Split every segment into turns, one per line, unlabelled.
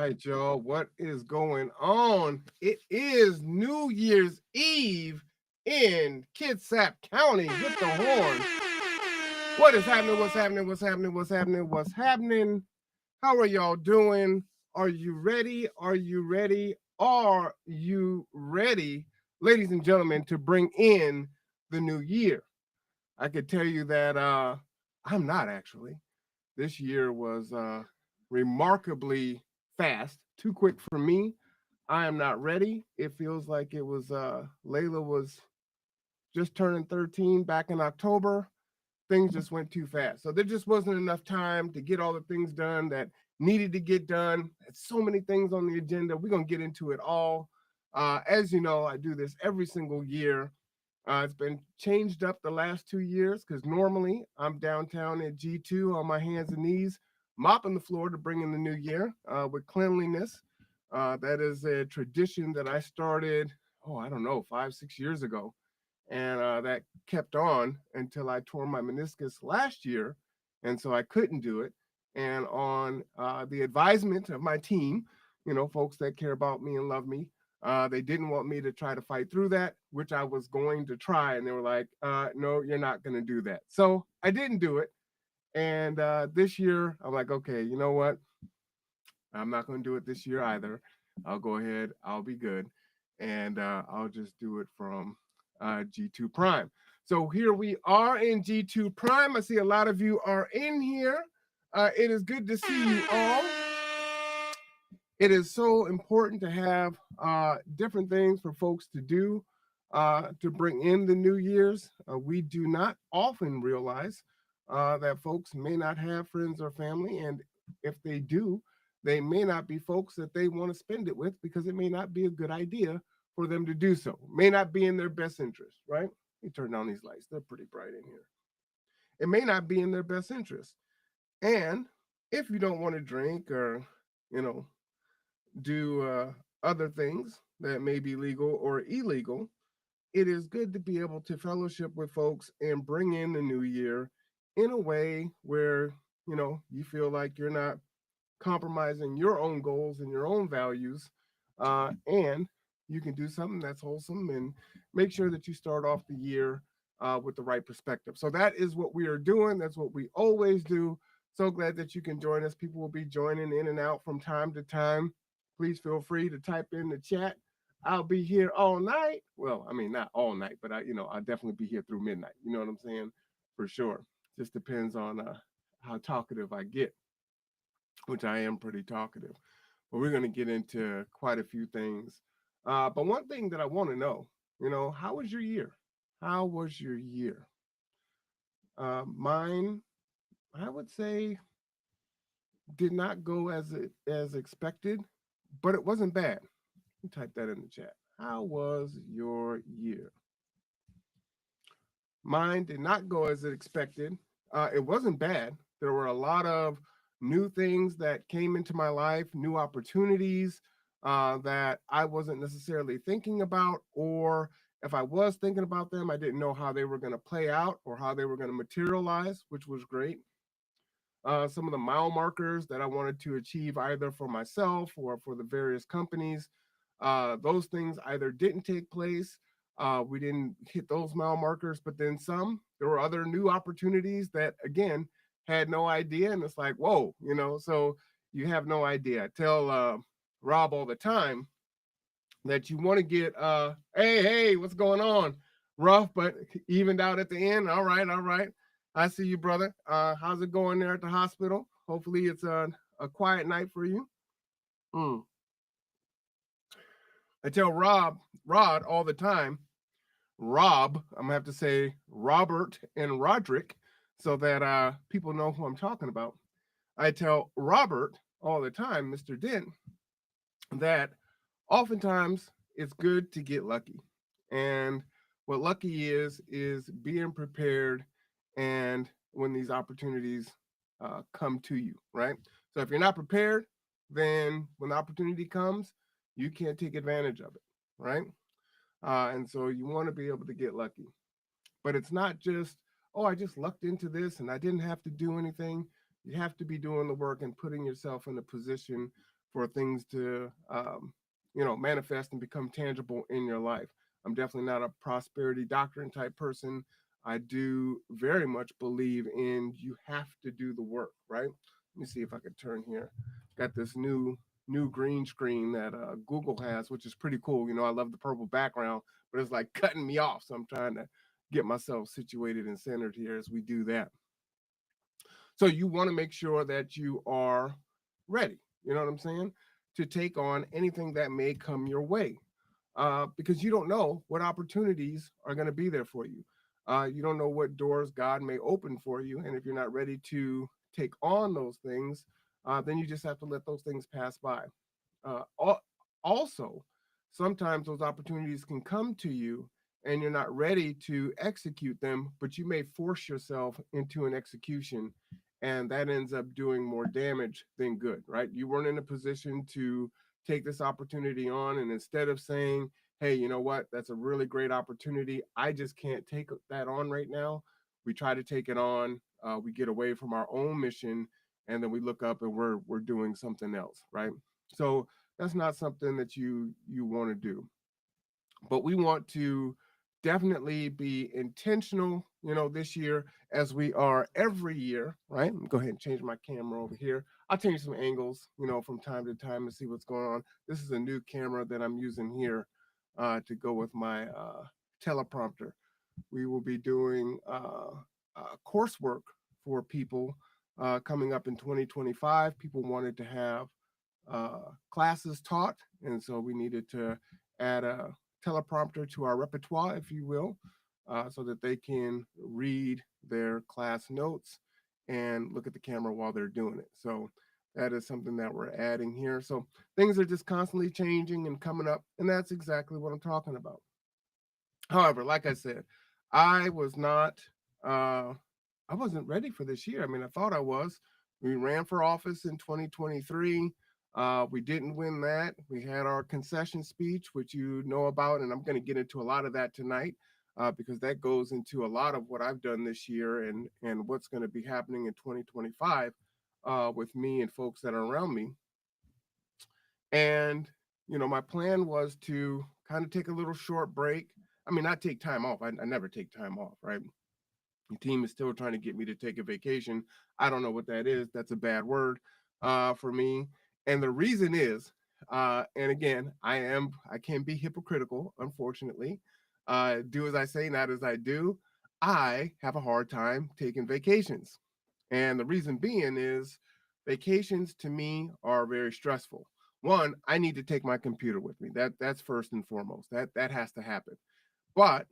right, y'all. What is going on? It is New Year's Eve in Kitsap County. Get the horn. What is happening? What's happening? What's happening? What's happening? What's happening? How are y'all doing? Are you ready? Are you ready? Are you ready, ladies and gentlemen, to bring in the new year? I could tell you that I'm not actually. This year was remarkably fast, too quick for me. I am not ready. It feels like it was Layla was just turning 13 back in October. Things just went too fast. So there just wasn't enough time to get all the things done that needed to get done. There's so many things on the agenda. We're going to get into it all. As you know, I do this every single year. It's been changed up the last 2 years because normally I'm downtown at G2 on my hands and knees, mopping the floor to bring in the new year with cleanliness. That is a tradition that I started, I don't know, 5, 6 years ago. And that kept on until I tore my meniscus last year. And so I couldn't do it. And on the advisement of my team, folks that care about me and love me, they didn't want me to try to fight through that, which I was going to try. And they were like, no, you're not going to do that. So I didn't do it. And this year, I'm like, okay, you know what? I'm not going to do it this year either. I'll go ahead. I'll be good. And I'll just do it from G2 Prime. So here we are in G2 Prime. I see a lot of you are in here. It is good to see you all. It is so important to have different things for folks to do to bring in the New Year's. We do not often realize that folks may not have friends or family, and if they do, they may not be folks that they want to spend it with because it may not be a good idea for them to do so. May not be in their best interest, right? Let me turn down these lights. They're pretty bright in here. It may not be in their best interest. And if you don't want to drink or, you know, do other things that may be legal or illegal, it is good to be able to fellowship with folks and bring in the new year in a way where, you feel like you're not compromising your own goals and your own values. And you can do something that's wholesome and make sure that you start off the year with the right perspective. So that is what we are doing. That's what we always do. So glad that you can join us. People will be joining in and out from time to time. Please feel free to type in the chat. I'll be here all night. Well, I mean, not all night, but I'll definitely be here through midnight. You know what I'm saying? For sure. Just depends on how talkative I get, which I am pretty talkative. But we're going to get into quite a few things. But one thing that I want to know, how was your year? How was your year? Mine, I would say, did not go as expected, but it wasn't bad. Type that in the chat. How was your year? Mine did not go as expected. It wasn't bad. There were a lot of new things that came into my life, new opportunities that I wasn't necessarily thinking about, or if I was thinking about them, I didn't know how they were going to play out or how they were going to materialize, which was great. Some of the mile markers that I wanted to achieve either for myself or for the various companies, those things either didn't take place. We didn't hit those mile markers, but then some. There were other new opportunities that, again, had no idea. And it's like, whoa, so you have no idea. I tell Rob all the time that you want to get, hey, what's going on? Rough, but evened out at the end. All right, all right. I see you, brother. How's it going there at the hospital? Hopefully it's a quiet night for you. I tell Rod all the time, Rob, I'm going to have to say Robert and Roderick so that people know who I'm talking about. I tell Robert all the time, Mr. Dent, that oftentimes it's good to get lucky. And what lucky is being prepared and when these opportunities come to you, right? So if you're not prepared, then when the opportunity comes, you can't take advantage of it, right? And so you want to be able to get lucky. But it's not just, I just lucked into this and I didn't have to do anything. You have to be doing the work and putting yourself in a position for things to, manifest and become tangible in your life. I'm definitely not a prosperity doctrine type person. I do very much believe in you have to do the work, right? Let me see if I can turn here. Got this new green screen that Google has, which is pretty cool. I love the purple background, but it's like cutting me off. So I'm trying to get myself situated and centered here as we do that. So you want to make sure that you are ready. You know what I'm saying? To take on anything that may come your way, because you don't know what opportunities are going to be there for you. You don't know what doors God may open for you, and if you're not ready to take on those things, then you just have to let those things pass by. Uh, Also, sometimes those opportunities can come to you and you're not ready to execute them, but you may force yourself into an execution, and that ends up doing more damage than good, right? You weren't in a position to take this opportunity on, and instead of saying, hey, you know what, that's a really great opportunity, I just can't take that on right now, we try to take it on, we get away from our own mission, and then we look up and we're doing something else, right? So that's not something that you want to do. But we want to definitely be intentional, this year, as we are every year, right? Go ahead and change my camera over here. I'll change some angles, from time to time to see what's going on. This is a new camera that I'm using here to go with my teleprompter. We will be doing coursework for people coming up in 2025. People wanted to have classes taught, and so we needed to add a teleprompter to our repertoire, if you will, so that they can read their class notes and look at the camera while they're doing it. So that is something that we're adding here. So things are just constantly changing and coming up, and that's exactly what I'm talking about. However, like I said, I was not uh I wasn't ready for this year. I mean, I thought I was. We ran for office in 2023. We didn't win that. We had our concession speech, which you know about, and I'm going to get into a lot of that tonight because that goes into a lot of what I've done this year and what's going to be happening in 2025 with me and folks that are around me. And, my plan was to kind of take a little short break. I mean, not take time off. I never take time off, right? The team is still trying to get me to take a vacation. I don't know what that is. That's a bad word for me. And the reason is, and again, I can be hypocritical, unfortunately. Do as I say, not as I do. I have a hard time taking vacations. And the reason being is vacations to me are very stressful. One, I need to take my computer with me. That's first and foremost. That has to happen. But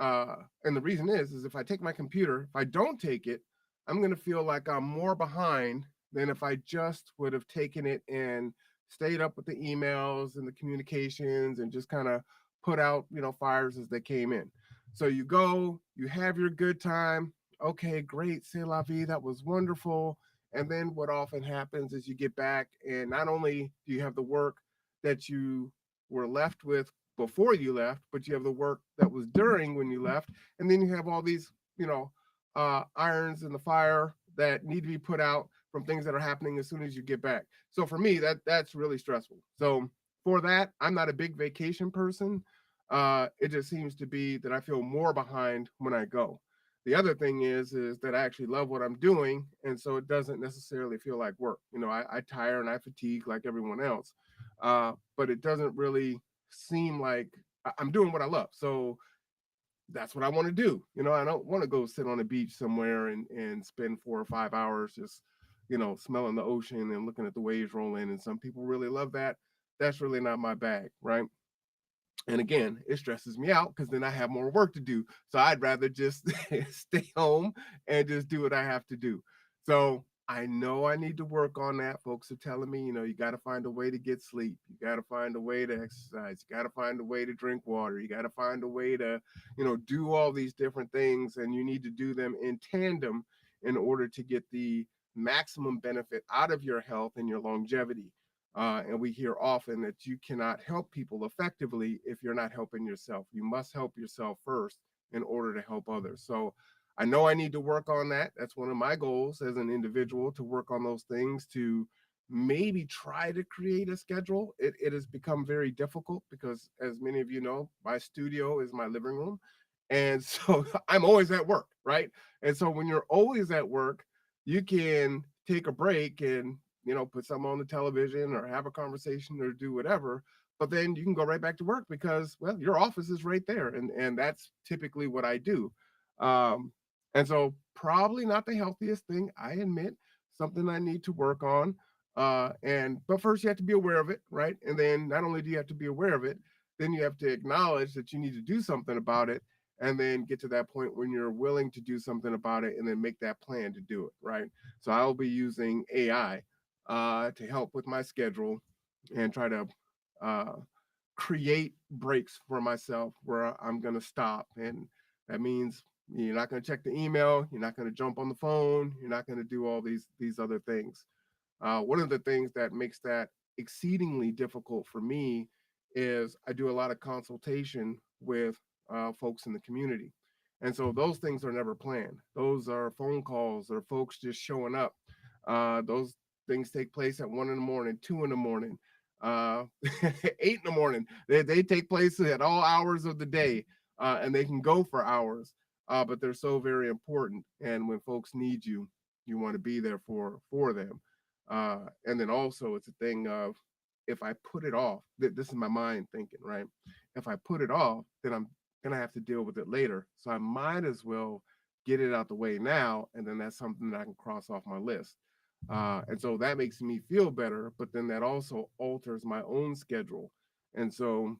and the reason is if I take my computer, if I don't take it, I'm gonna feel like I'm more behind than if I just would have taken it and stayed up with the emails and the communications and just kind of put out, fires as they came in. So you go, you have your good time. Okay, great, c'est la vie. That was wonderful. And then what often happens is you get back, and not only do you have the work that you were left with before you left, but you have the work that was during when you left, and then you have all these, irons in the fire that need to be put out from things that are happening as soon as you get back. So for me, that's really stressful. So for that, I'm not a big vacation person. It just seems to be that I feel more behind when I go. The other thing is that I actually love what I'm doing, and so it doesn't necessarily feel like work. I tire and I fatigue like everyone else, but it doesn't really seem like I'm doing what I love. So that's what I want to do. I don't want to go sit on a beach somewhere and spend 4 or 5 hours just, smelling the ocean and looking at the waves roll in. And some people really love that. That's really not my bag, right? And again, it stresses me out because then I have more work to do. So I'd rather just stay home and just do what I have to do. So I know I need to work on that. Folks are telling me, you got to find a way to get sleep. You got to find a way to exercise. You got to find a way to drink water. You got to find a way to, do all these different things. And you need to do them in tandem in order to get the maximum benefit out of your health and your longevity. And we hear often that you cannot help people effectively if you're not helping yourself. You must help yourself first in order to help others. So I know I need to work on that. That's one of my goals as an individual, to work on those things, to maybe try to create a schedule. It has become very difficult because, as many of you know, my studio is my living room. And so I'm always at work, right? And so when you're always at work, you can take a break and, put something on the television or have a conversation or do whatever. But then you can go right back to work because, well, your office is right there. And that's typically what I do. Um, and so probably not the healthiest thing, I admit, something I need to work on. But first you have to be aware of it, right? And then not only do you have to be aware of it, then you have to acknowledge that you need to do something about it, and then get to that point when you're willing to do something about it, and then make that plan to do it, right? So I'll be using AI to help with my schedule and try to uh, create breaks for myself where I'm going to stop. And that means you're not going to check the email, you're not going to jump on the phone, you're not going to do all these other things. One of the things that makes that exceedingly difficult for me is I do a lot of consultation with folks in the community. And so those things are never planned. Those are phone calls or folks just showing up. Those things take place at 1 in the morning, 2 in the morning, uh, 8 in the morning. They take place at all hours of the day, and they can go for hours, but they're so very important. And when folks need you, you want to be there for them. And then also it's a thing of, if I put it off, this is my mind thinking, right? If I put it off, then I'm gonna have to deal with it later. So I might as well get it out the way now, and then that's something that I can cross off my list. And so that makes me feel better, but then that also alters my own schedule. And so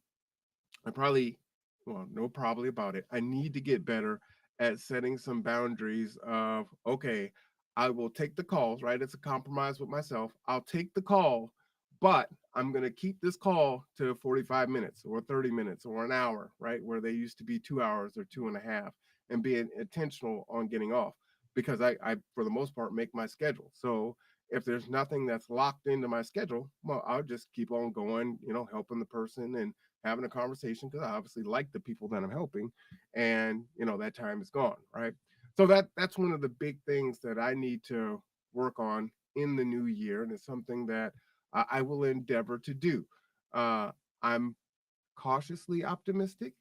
I probably, well, no, probably about it. I need to get better at setting some boundaries of, okay, I will take the calls, right? It's a compromise with myself. I'll take the call, but I'm going to keep this call to 45 minutes or 30 minutes or an hour, right? Where they used to be 2 hours or two and a half, and being intentional on getting off, because I for the most part, make my schedule. So if there's nothing that's locked into my schedule, well, I'll just keep on going, helping the person and having a conversation, because I obviously like the people that I'm helping, and that time is gone, right? So that's one of the big things that I need to work on in the new year, and it's something that I will endeavor to do. I'm cautiously optimistic.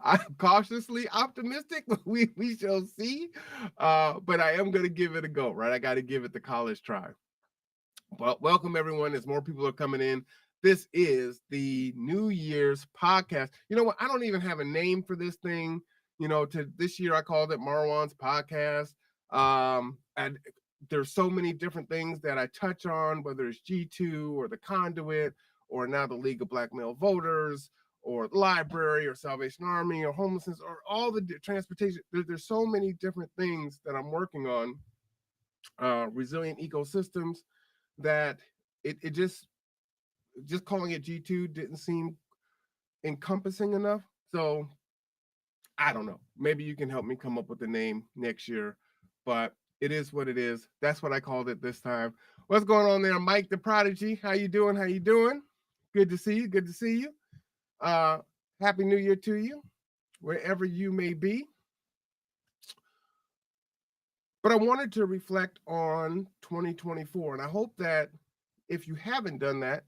I'm cautiously optimistic. We shall see, but I am going to give it a go, right? I got to give it the college try. Well, welcome everyone. As more people are coming in, this is the New Year's podcast. You know what? I don't even have a name for this thing. To this year, I called it Marwan's podcast. And there's so many different things that I touch on, whether it's G2 or the Conduit, or now the League of Black Male Voters, or the library, or Salvation Army, or homelessness, or all the transportation. There's so many different things that I'm working on. Resilient ecosystems, that it just calling it G2 didn't seem encompassing enough. So I don't know. Maybe you can help me come up with a name next year, but it is what it is. That's what I called it this time. What's going on there, Mike the Prodigy? How you doing? How you doing? Good to see you. Good to see you. Uh, Happy New Year to you, wherever you may be. But I wanted to reflect on 2024, and I hope that if you haven't done that,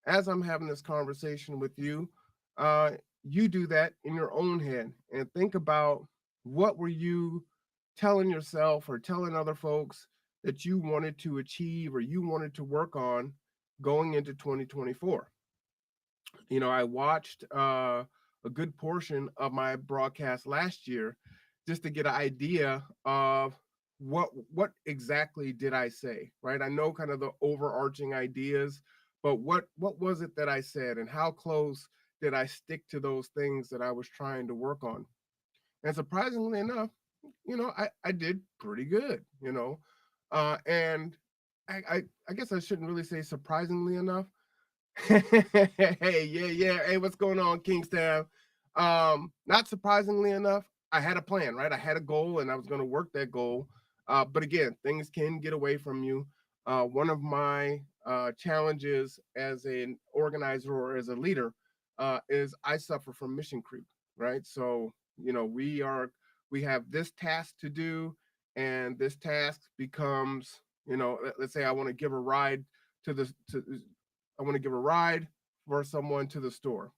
as I'm having this conversation with you, uh, you do that in your own head and think about, what were you telling yourself or telling other folks that you wanted to achieve or you wanted to work on going into 2024. I watched a good portion of my broadcast last year just to get an idea of what exactly did I say, right? I know kind of the overarching ideas, but what was it that I said, and how close did I stick to those things that I was trying to work on? And surprisingly enough, I did pretty good, and I guess I shouldn't really say surprisingly enough. Hey, yeah. Hey, what's going on, Kingstown? Not surprisingly enough, I had a plan, right? I had a goal, and I was going to work that goal. But again, things can get away from you. One of my challenges as an organizer or as a leader is I suffer from mission creep, right? So we have this task to do, and this task becomes Let's say I want to give a ride to the to I want to give a ride for someone to the store.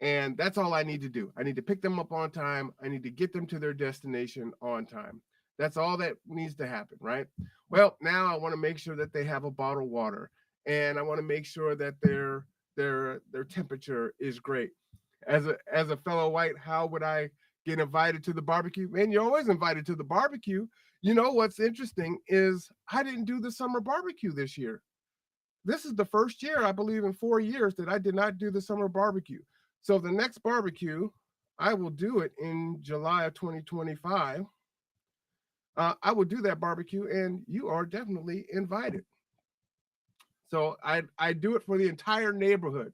And that's all I need to do. I need to pick them up on time. I need to get them to their destination on time. That's all that needs to happen, right? Well, now I want to make sure that they have a bottle of water, and I want to make sure that their temperature is great. As a fellow white, how would I get invited to the barbecue? Man, you're always invited to the barbecue. You know what's interesting is I didn't do the summer barbecue this year. This is the first year, I believe, in 4 years that I did not do the summer barbecue. So the next barbecue, I will do it in July of 2025. I will do that barbecue, and you are definitely invited. So I do it for the entire neighborhood.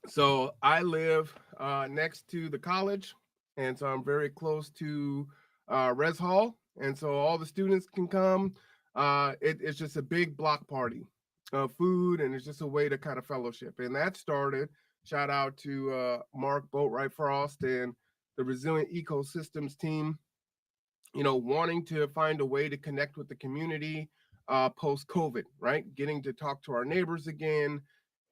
So I live next to the college, and so I'm very close to Res Hall, and so all the students can come. It's just a big block party of food, and it's just a way to kind of fellowship. And that started. Shout out to Mark Boatwright Frost and the Resilient Ecosystems team. Wanting to find a way to connect with the community post COVID, right? Getting to talk to our neighbors again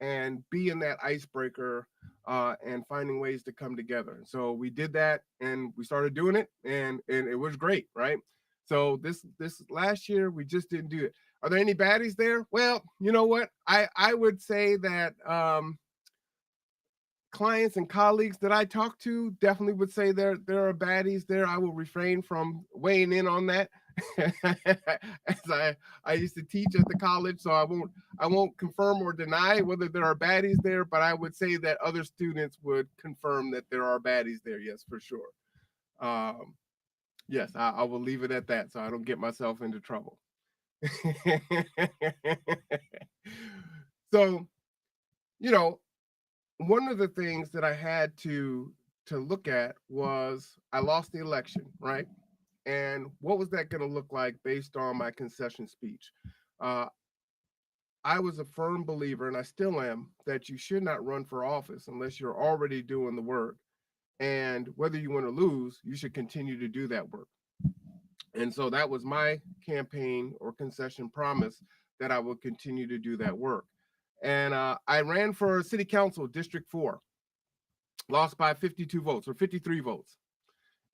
and being that icebreaker and finding ways to come together. So we did that and we started doing it, and it was great, right? So this last year we just didn't do it. Are there any baddies there? Well, you know what? I would say that clients and colleagues that I talk to definitely would say there are baddies there. I will refrain from weighing in on that. As I used to teach at the college, so I won't confirm or deny whether there are baddies there, but I would say that other students would confirm that there are baddies there. Yes, for sure. Um, yes, I will leave it at that, so I don't get myself into trouble. So, you know, one of the things that I had to look at was I lost the election, right? And what was that going to look like based on my concession speech? Uh, I was a firm believer, and I still am, that you should not run for office unless you're already doing the work. And whether you want to lose, you should continue to do that work. And so that was my campaign or concession promise that I would continue to do that work. And I ran for City Council District 4, lost by 52 votes or 53 votes.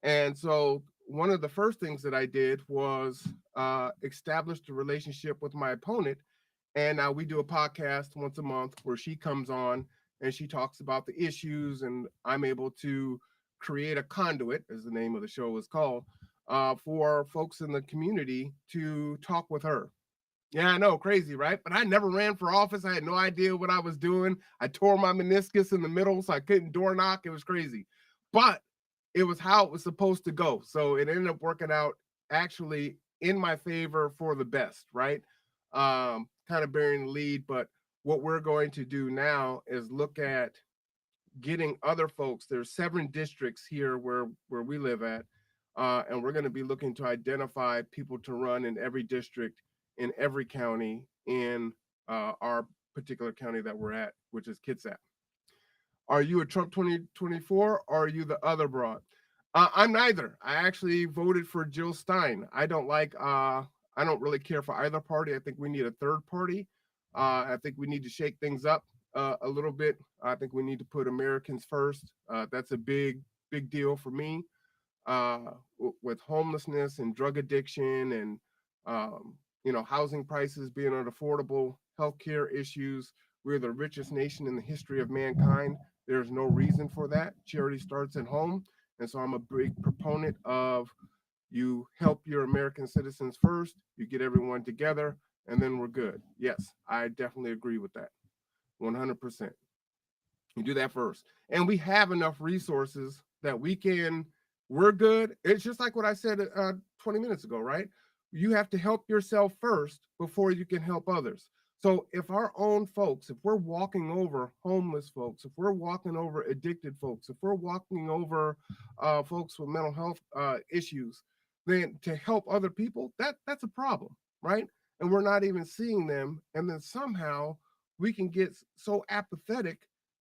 And so one of the first things that I did was establish a relationship with my opponent. And now we do a podcast once a month where she comes on and she talks about the issues, and I'm able to create a conduit, as the name of the show is called, for folks in the community to talk with her. Yeah, I know, crazy, right? But I never ran for office. I had no idea what I was doing. I tore my meniscus in the middle, so I couldn't door knock. It was crazy. But it was how it was supposed to go. So it ended up working out actually in my favor for the best, right? Kind of bearing the lead. But what we're going to do now is look at getting other folks. There's 7 districts here where we live at, and we're going to be looking to identify people to run in every district in every county in our particular county that we're at, which is Kitsap. Are you a Trump 2024 or are you the other broad? I'm neither. I actually voted for Jill Stein. I don't really care for either party. I think we need a third party. I think we need to shake things up a little bit. I think we need to put Americans first. That's a big deal for me. With homelessness and drug addiction and housing prices being unaffordable, healthcare issues. We're the richest nation in the history of mankind. There's no reason for that. Charity starts at home. And so I'm a big proponent of you help your American citizens first, you get everyone together, and then we're good. Yes, I definitely agree with that. 100%. You do that first. And we have enough resources that we're good. It's just like what I said 20 minutes ago, right? You have to help yourself first before you can help others. So if our own folks, if we're walking over homeless folks, if we're walking over addicted folks, if we're walking over folks with mental health issues, then to help other people, that's a problem, right? And we're not even seeing them. And then somehow we can get so apathetic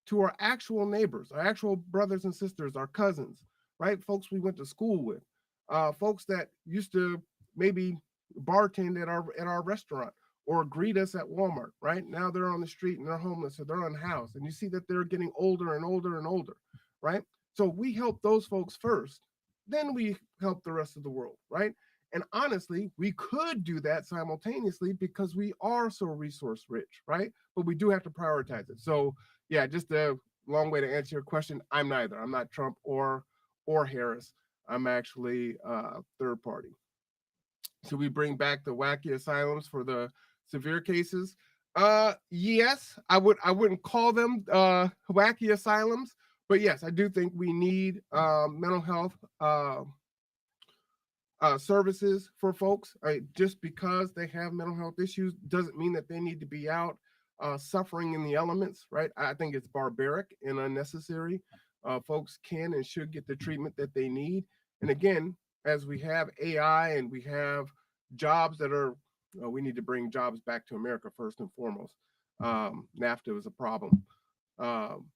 to our actual neighbors, our actual brothers and sisters, our cousins, right? Folks we went to school with, folks that used to maybe bartend at our restaurant or greet us at Walmart, right? Now they're on the street and they're homeless or they're unhoused. And you see that they're getting older and older and older, right? So we help those folks first, then we help the rest of the world, right? And honestly, we could do that simultaneously because we are so resource rich, right? But we do have to prioritize it. So yeah, just a long way to answer your question. I'm neither. I'm not Trump or Harris. I'm actually third party. Should we bring back the wacky asylums for the severe cases? Yes, I wouldn't call them wacky asylums, but yes, I do think we need mental health services for folks. Just because they have mental health issues doesn't mean that they need to be out suffering in the elements, right? I think it's barbaric and unnecessary. Folks can and should get the treatment that they need. And again, as we have AI and we have jobs that are, we need to bring jobs back to America first and foremost. NAFTA is a problem. Um,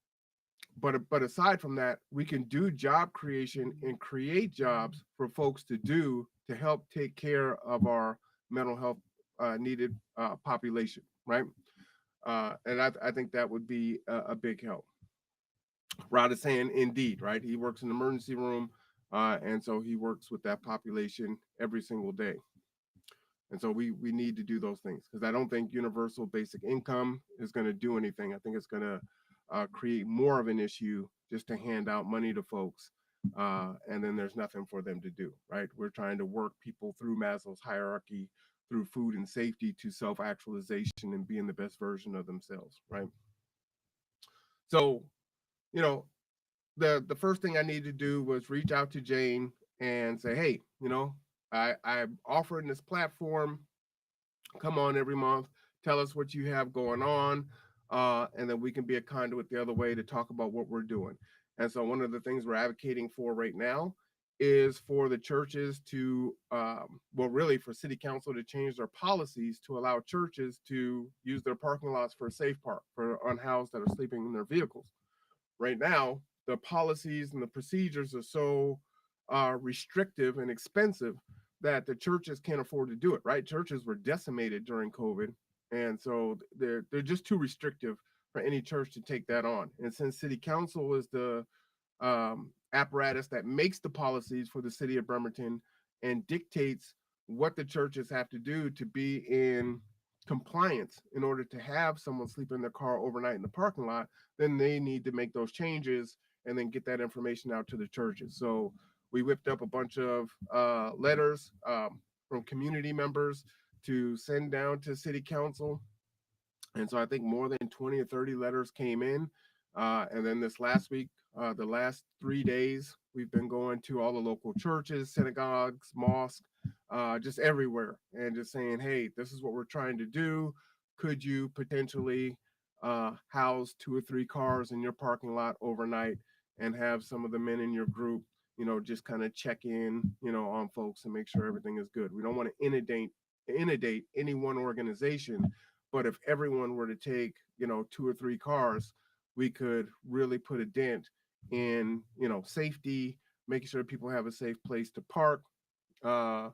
but aside from that, we can do job creation and create jobs for folks to do to help take care of our mental health needed population, right? And I think that would be a big help. Rod is saying indeed, right? He works in the emergency room, and so he works with that population every single day. And so we need to do those things because I don't think universal basic income is going to do anything. I think it's going to create more of an issue just to hand out money to folks. And then there's nothing for them to do, right? We're trying to work people through Maslow's hierarchy, through food and safety to self actualization and being the best version of themselves, right? So, you know, the first thing I needed to do was reach out to Jane and say, hey, I'm offering this platform. Come on every month, tell us what you have going on, and then we can be a conduit the other way to talk about what we're doing. And so one of the things we're advocating for right now is for the churches to, well, really for city council to change their policies to allow churches to use their parking lots for a safe park for unhoused that are sleeping in their vehicles. Right now, the policies and the procedures are so restrictive and expensive that the churches can't afford to do it, right? Churches were decimated during COVID. And so they're just too restrictive for any church to take that on. And since city council is the apparatus that makes the policies for the city of Bremerton and dictates what the churches have to do to be in compliance in order to have someone sleep in their car overnight in the parking lot, then they need to make those changes and then get that information out to the churches. So we whipped up a bunch of letters from community members to send down to city council. And so I think more than 20 or 30 letters came in. And then this last week, the last 3 days, we've been going to all the local churches, synagogues, mosques, just everywhere, and just saying, hey, this is what we're trying to do. Could you potentially house 2 or 3 cars in your parking lot overnight and have some of the men in your group, just kind of check in, on folks and make sure everything is good. We don't want to inundate any one organization, but if everyone were to take, 2 or 3 cars, we could really put a dent in, safety, making sure people have a safe place to park. Uh,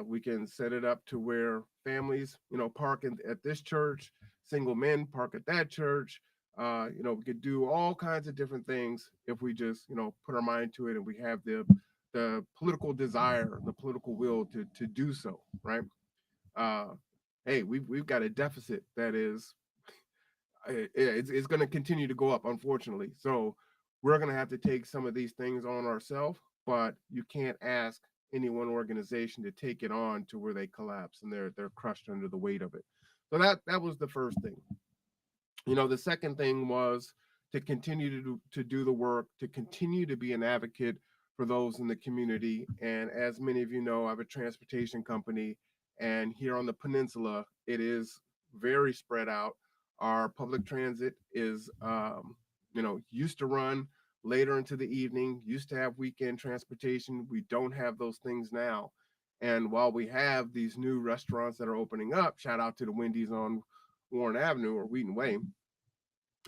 we can set it up to where families, park at this church, single men park at that church. We could do all kinds of different things if we just, put our mind to it and we have the political desire, the political will to do so, right? Uh, hey, we've got a deficit that is it's going to continue to go up, unfortunately. So we're going to have to take some of these things on ourselves, but you can't ask any one organization to take it on to where they collapse and they're crushed under the weight of it. So that was the first thing. The second thing was to continue to do the work, to continue to be an advocate for those in the community. And as many of you know, I have a transportation company, and here on the peninsula, it is very spread out. Our public transit is, used to run later into the evening, used to have weekend transportation. We don't have those things now. And while we have these new restaurants that are opening up, shout out to the Wendy's on Warren Avenue or Wheaton Way,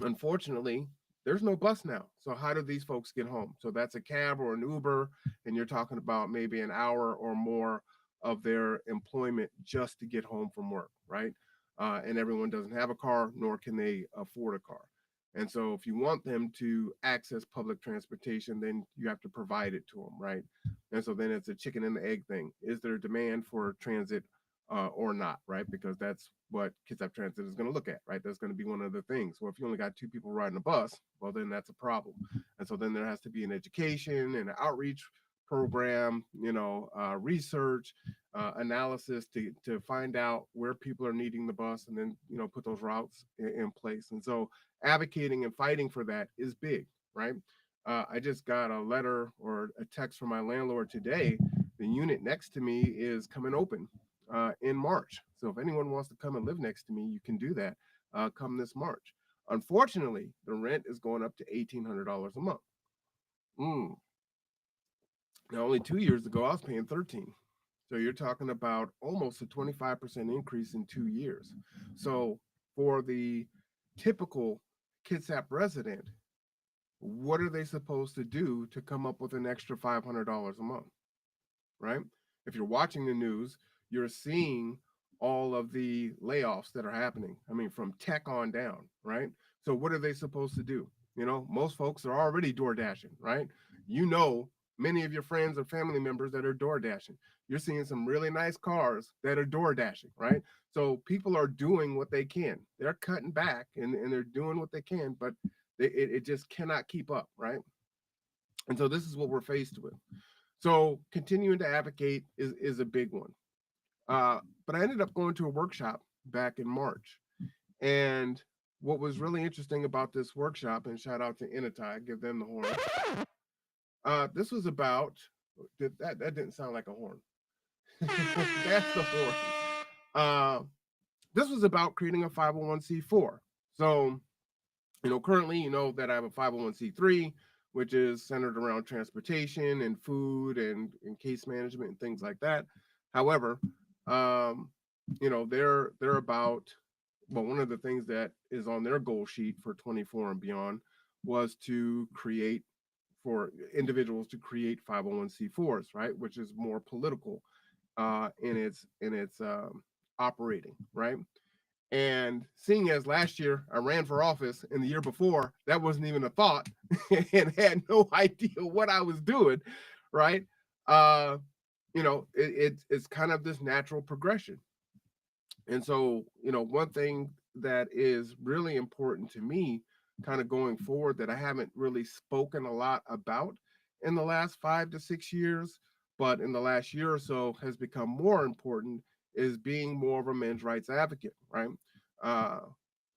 unfortunately, there's no bus now. So how do these folks get home? So that's a cab or an Uber, and you're talking about maybe an hour or more of their employment just to get home from work, right? And everyone doesn't have a car, nor can they afford a car. And so, if you want them to access public transportation, then you have to provide it to them, right? And so, then it's a chicken and the egg thing. Is there demand for transit or not, right? Because that's what Kitsap Transit is going to look at, right? That's going to be one of the things. Well, if you only got two people riding a bus, well, then that's a problem. And so, then there has to be an education and an outreach program, research, analysis to find out where people are needing the bus, and then put those routes in place. And so advocating and fighting for that is big, right? I just got a letter or a text from my landlord today. The unit next to me is coming open in March. So if anyone wants to come and live next to me, you can do that come this March. Unfortunately, the rent is going up to $1,800 a month. Mm. Now, only 2 years ago, I was paying 13. So you're talking about almost a 25% increase in 2 years. So for the typical Kitsap resident, what are they supposed to do to come up with an extra $500 a month, right? If you're watching the news, you're seeing all of the layoffs that are happening. I mean, from tech on down, right? So what are they supposed to do? Most folks are already door dashing, right? Many of your friends or family members that are door dashing. You're seeing some really nice cars that are door dashing, right? So people are doing what they can. They're cutting back and they're doing what they can, but it just cannot keep up, right? And so this is what we're faced with. So continuing to advocate is a big one. But I ended up going to a workshop back in March. And what was really interesting about this workshop, and shout out to Inatai, give them the horn. This was about that didn't sound like a horn. That's the horn. This was about creating a 501c4. So, currently, that I have a 501c3, which is centered around transportation and food and case management and things like that. However, they're about, well, one of the things that is on their goal sheet for 24 and beyond was to create for individuals to create 501c4s, right, which is more political in its operating, right? And seeing as last year I ran for office and the year before that wasn't even a thought and had no idea what I was doing, right? Uh, it's kind of this natural progression. And so, one thing that is really important to me kind of going forward that I haven't really spoken a lot about in the last 5 to 6 years, but in the last year or so has become more important is being more of a men's rights advocate, right? Uh,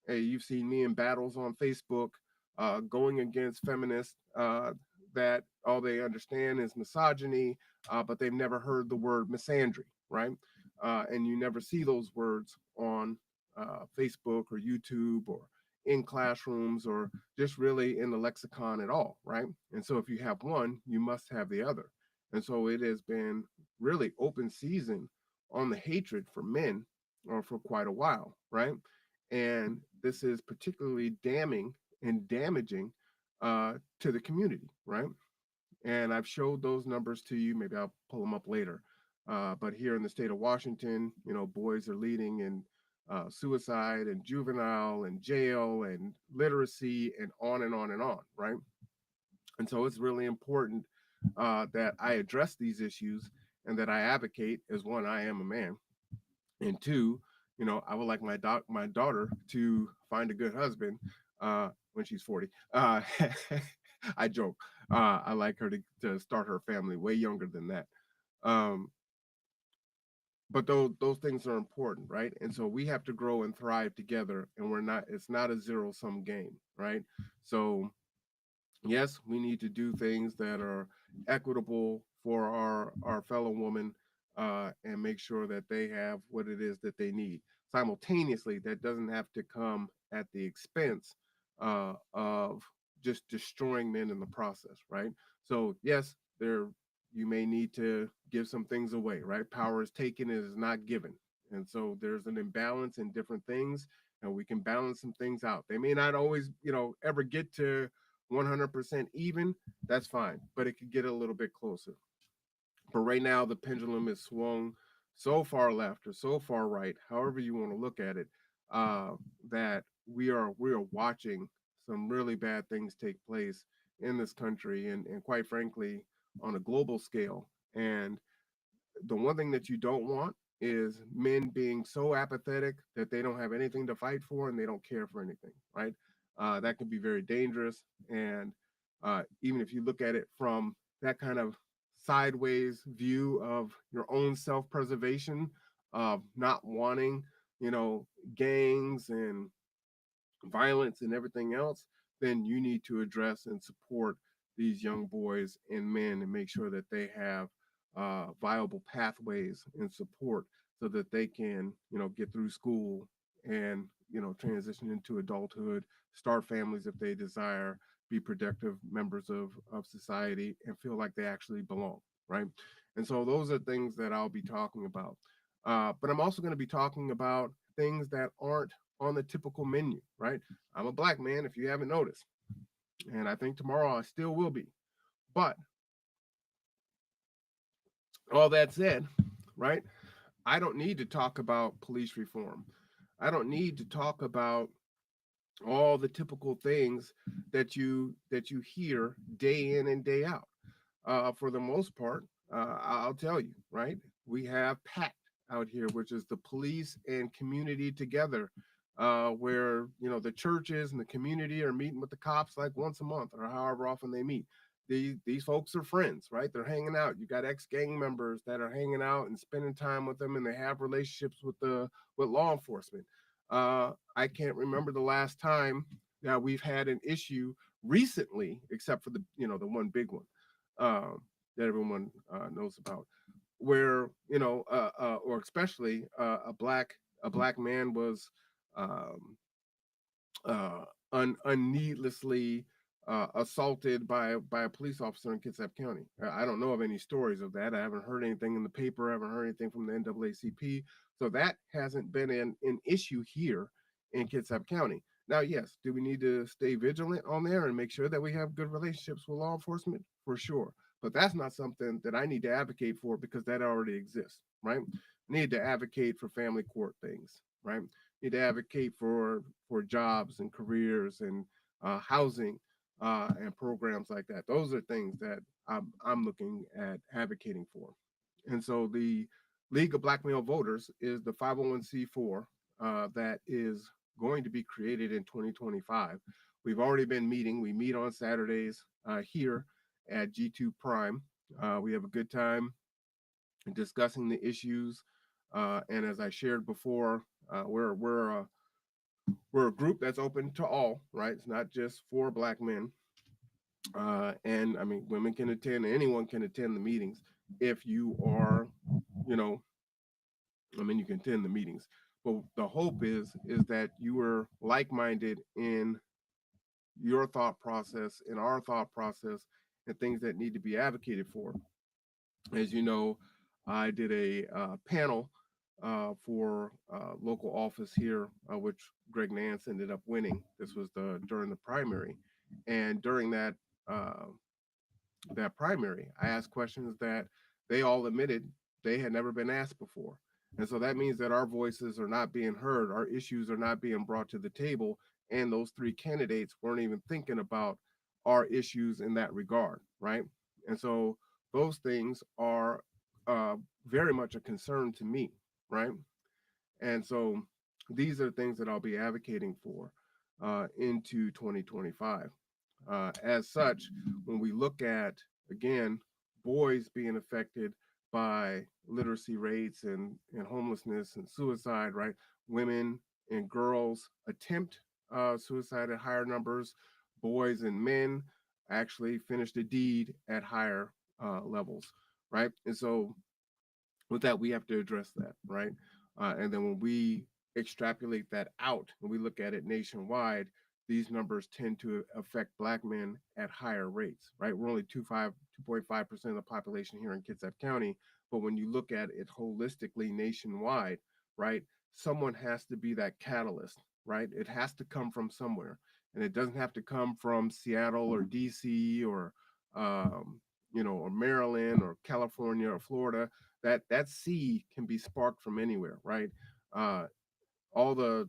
Hey, you've seen me in battles on Facebook going against feminists that all they understand is misogyny, but they've never heard the word misandry, right? And you never see those words on Facebook or YouTube or in classrooms or just really in the lexicon at all, right? And so if you have one, you must have the other. And so it has been really open season on the hatred for men for quite a while, right? And this is particularly damning and damaging to the community, right? And I've showed those numbers to you. Maybe I'll pull them up later. But here in the state of Washington, boys are leading in suicide and juvenile and jail and literacy and on and on and on, right? And so it's really important that I address these issues and that I advocate as one, I am a man, and two, I would like my daughter to find a good husband when she's 40. I joke. I like her to start her family way younger than that. Um, but those things are important, right? And so we have to grow and thrive together, and it's not a zero sum game, right? So yes, we need to do things that are equitable for our fellow women and make sure that they have what it is that they need. Simultaneously, that doesn't have to come at the expense of just destroying men in the process, right? So yes, you may need to give some things away, right? Power is taken, it is not given. And so there's an imbalance in different things, and we can balance some things out. They may not always, ever get to 100% even. That's fine, but it could get a little bit closer. But right now, the pendulum is swung so far left or so far right, however you want to look at it, uh, that we are watching some really bad things take place in this country, and quite frankly, on a global scale. And the one thing that you don't want is men being so apathetic that they don't have anything to fight for and they don't care for anything, right? That can be very dangerous. And even if you look at it from that kind of sideways view of your own self preservation, of not wanting, you know, gangs and violence and everything else, then you need to address and support these young boys and men and make sure that they have viable pathways and support so that they can, you know, get through school and, you know, transition into adulthood, start families if they desire, be productive members of society, and feel like they actually belong, right? And so those are things that I'll be talking about. But I'm also going to be talking about things that aren't on the typical menu, right? I'm a black man, if you haven't noticed, and I think tomorrow I still will be. But all that said, right? I don't need to talk about police reform. I don't need to talk about all the typical things that you hear day in and day out. For the most part, I'll tell you, right? We have PACT out here, which is the police and community together, where you know the churches and the community are meeting with the cops like once a month or however often they meet. These folks are friends, right? They're hanging out. You got ex gang members that are hanging out and spending time with them, and they have relationships with law enforcement. I can't remember the last time that we've had an issue recently, except for the the one big one um, that everyone knows about, where or especially a black man was um, unneedlessly assaulted by a police officer in Kitsap County. I don't know of any stories of that. I haven't heard anything in the paper. I haven't heard anything from the NAACP. So that hasn't been an issue here in Kitsap County. Now, yes, do we need to stay vigilant on there and make sure that we have good relationships with law enforcement? For sure. But that's not something that I need to advocate for because that already exists, right? I need to advocate for family court things, right? Need to advocate for jobs and careers and housing and programs like that. Those are things that I'm looking at advocating for. And so the League of Black Male Voters is the 501c4 that is going to be created in 2025. We've already been meeting. We meet on Saturdays here at G2 Prime. We have a good time discussing the issues. And as I shared before, we're a group that's open to all, right? It's not just for black men. And I mean, women can attend, anyone can attend the meetings if you are, you know, I mean, you can attend the meetings. But the hope is that you are like-minded in your thought process, in our thought process, and things that need to be advocated for. As you know, I did a panel for local office here, which Greg Nance ended up winning. This was during the primary, and during uh, that primary, I asked questions that they all admitted they had never been asked before. And so that means that our voices are not being heard, our issues are not being brought to the table, and those three candidates weren't even thinking about our issues in that regard, right? And so those things are very much a concern to me, right? And so these are things that I'll be advocating for into 2025. As such, when we look at, again, boys being affected by literacy rates and homelessness and suicide, right? Women and girls attempt suicide at higher numbers. Boys and men actually finish the deed at higher levels, right? And so with that, we have to address that, right? And then when we extrapolate that out and we look at it nationwide, these numbers tend to affect black men at higher rates, right? We're only 2.5% of the population here in Kitsap County, but when you look at it holistically nationwide, right, someone has to be that catalyst, right? It has to come from somewhere, and it doesn't have to come from Seattle or DC or or Maryland or California or Florida, that seed can be sparked from anywhere, right? Uh, all the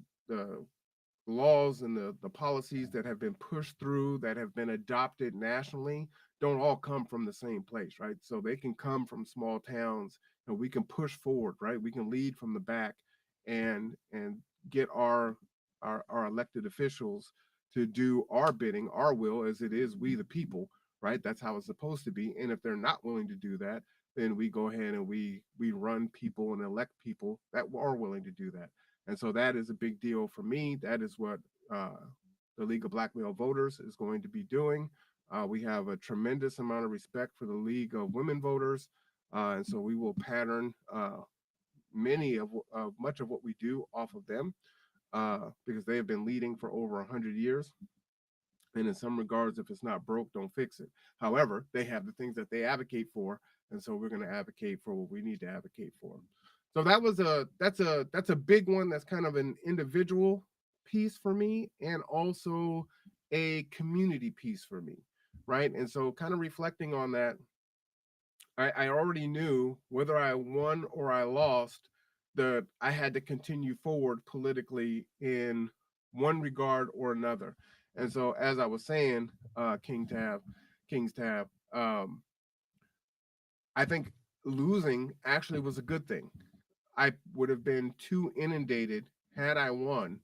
laws and the policies that have been pushed through, that have been adopted nationally, don't all come from the same place, right? So they can come from small towns, and we can push forward, right? We can lead from the back and get our elected officials to do our bidding, our will, as it is we the people, right? That's how it's supposed to be. And if they're not willing to do that, then we go ahead and we run people and elect people that are willing to do that. And so that is a big deal for me. That is what uh, the League of Black Male Voters is going to be doing. We have a tremendous amount of respect for the League of Women Voters. And so we will pattern much of what we do off of them because they have been leading for over 100 years. And in some regards, if it's not broke, don't fix it. However, they have the things that they advocate for, and so we're going to advocate for what we need to advocate for. So that's a big one. That's kind of an individual piece for me, and also a community piece for me, right? And so, kind of reflecting on that, I already knew whether I won or I lost that I had to continue forward politically in one regard or another. And so, as I was saying, King's Tab, I think losing actually was a good thing. I would have been too inundated had I won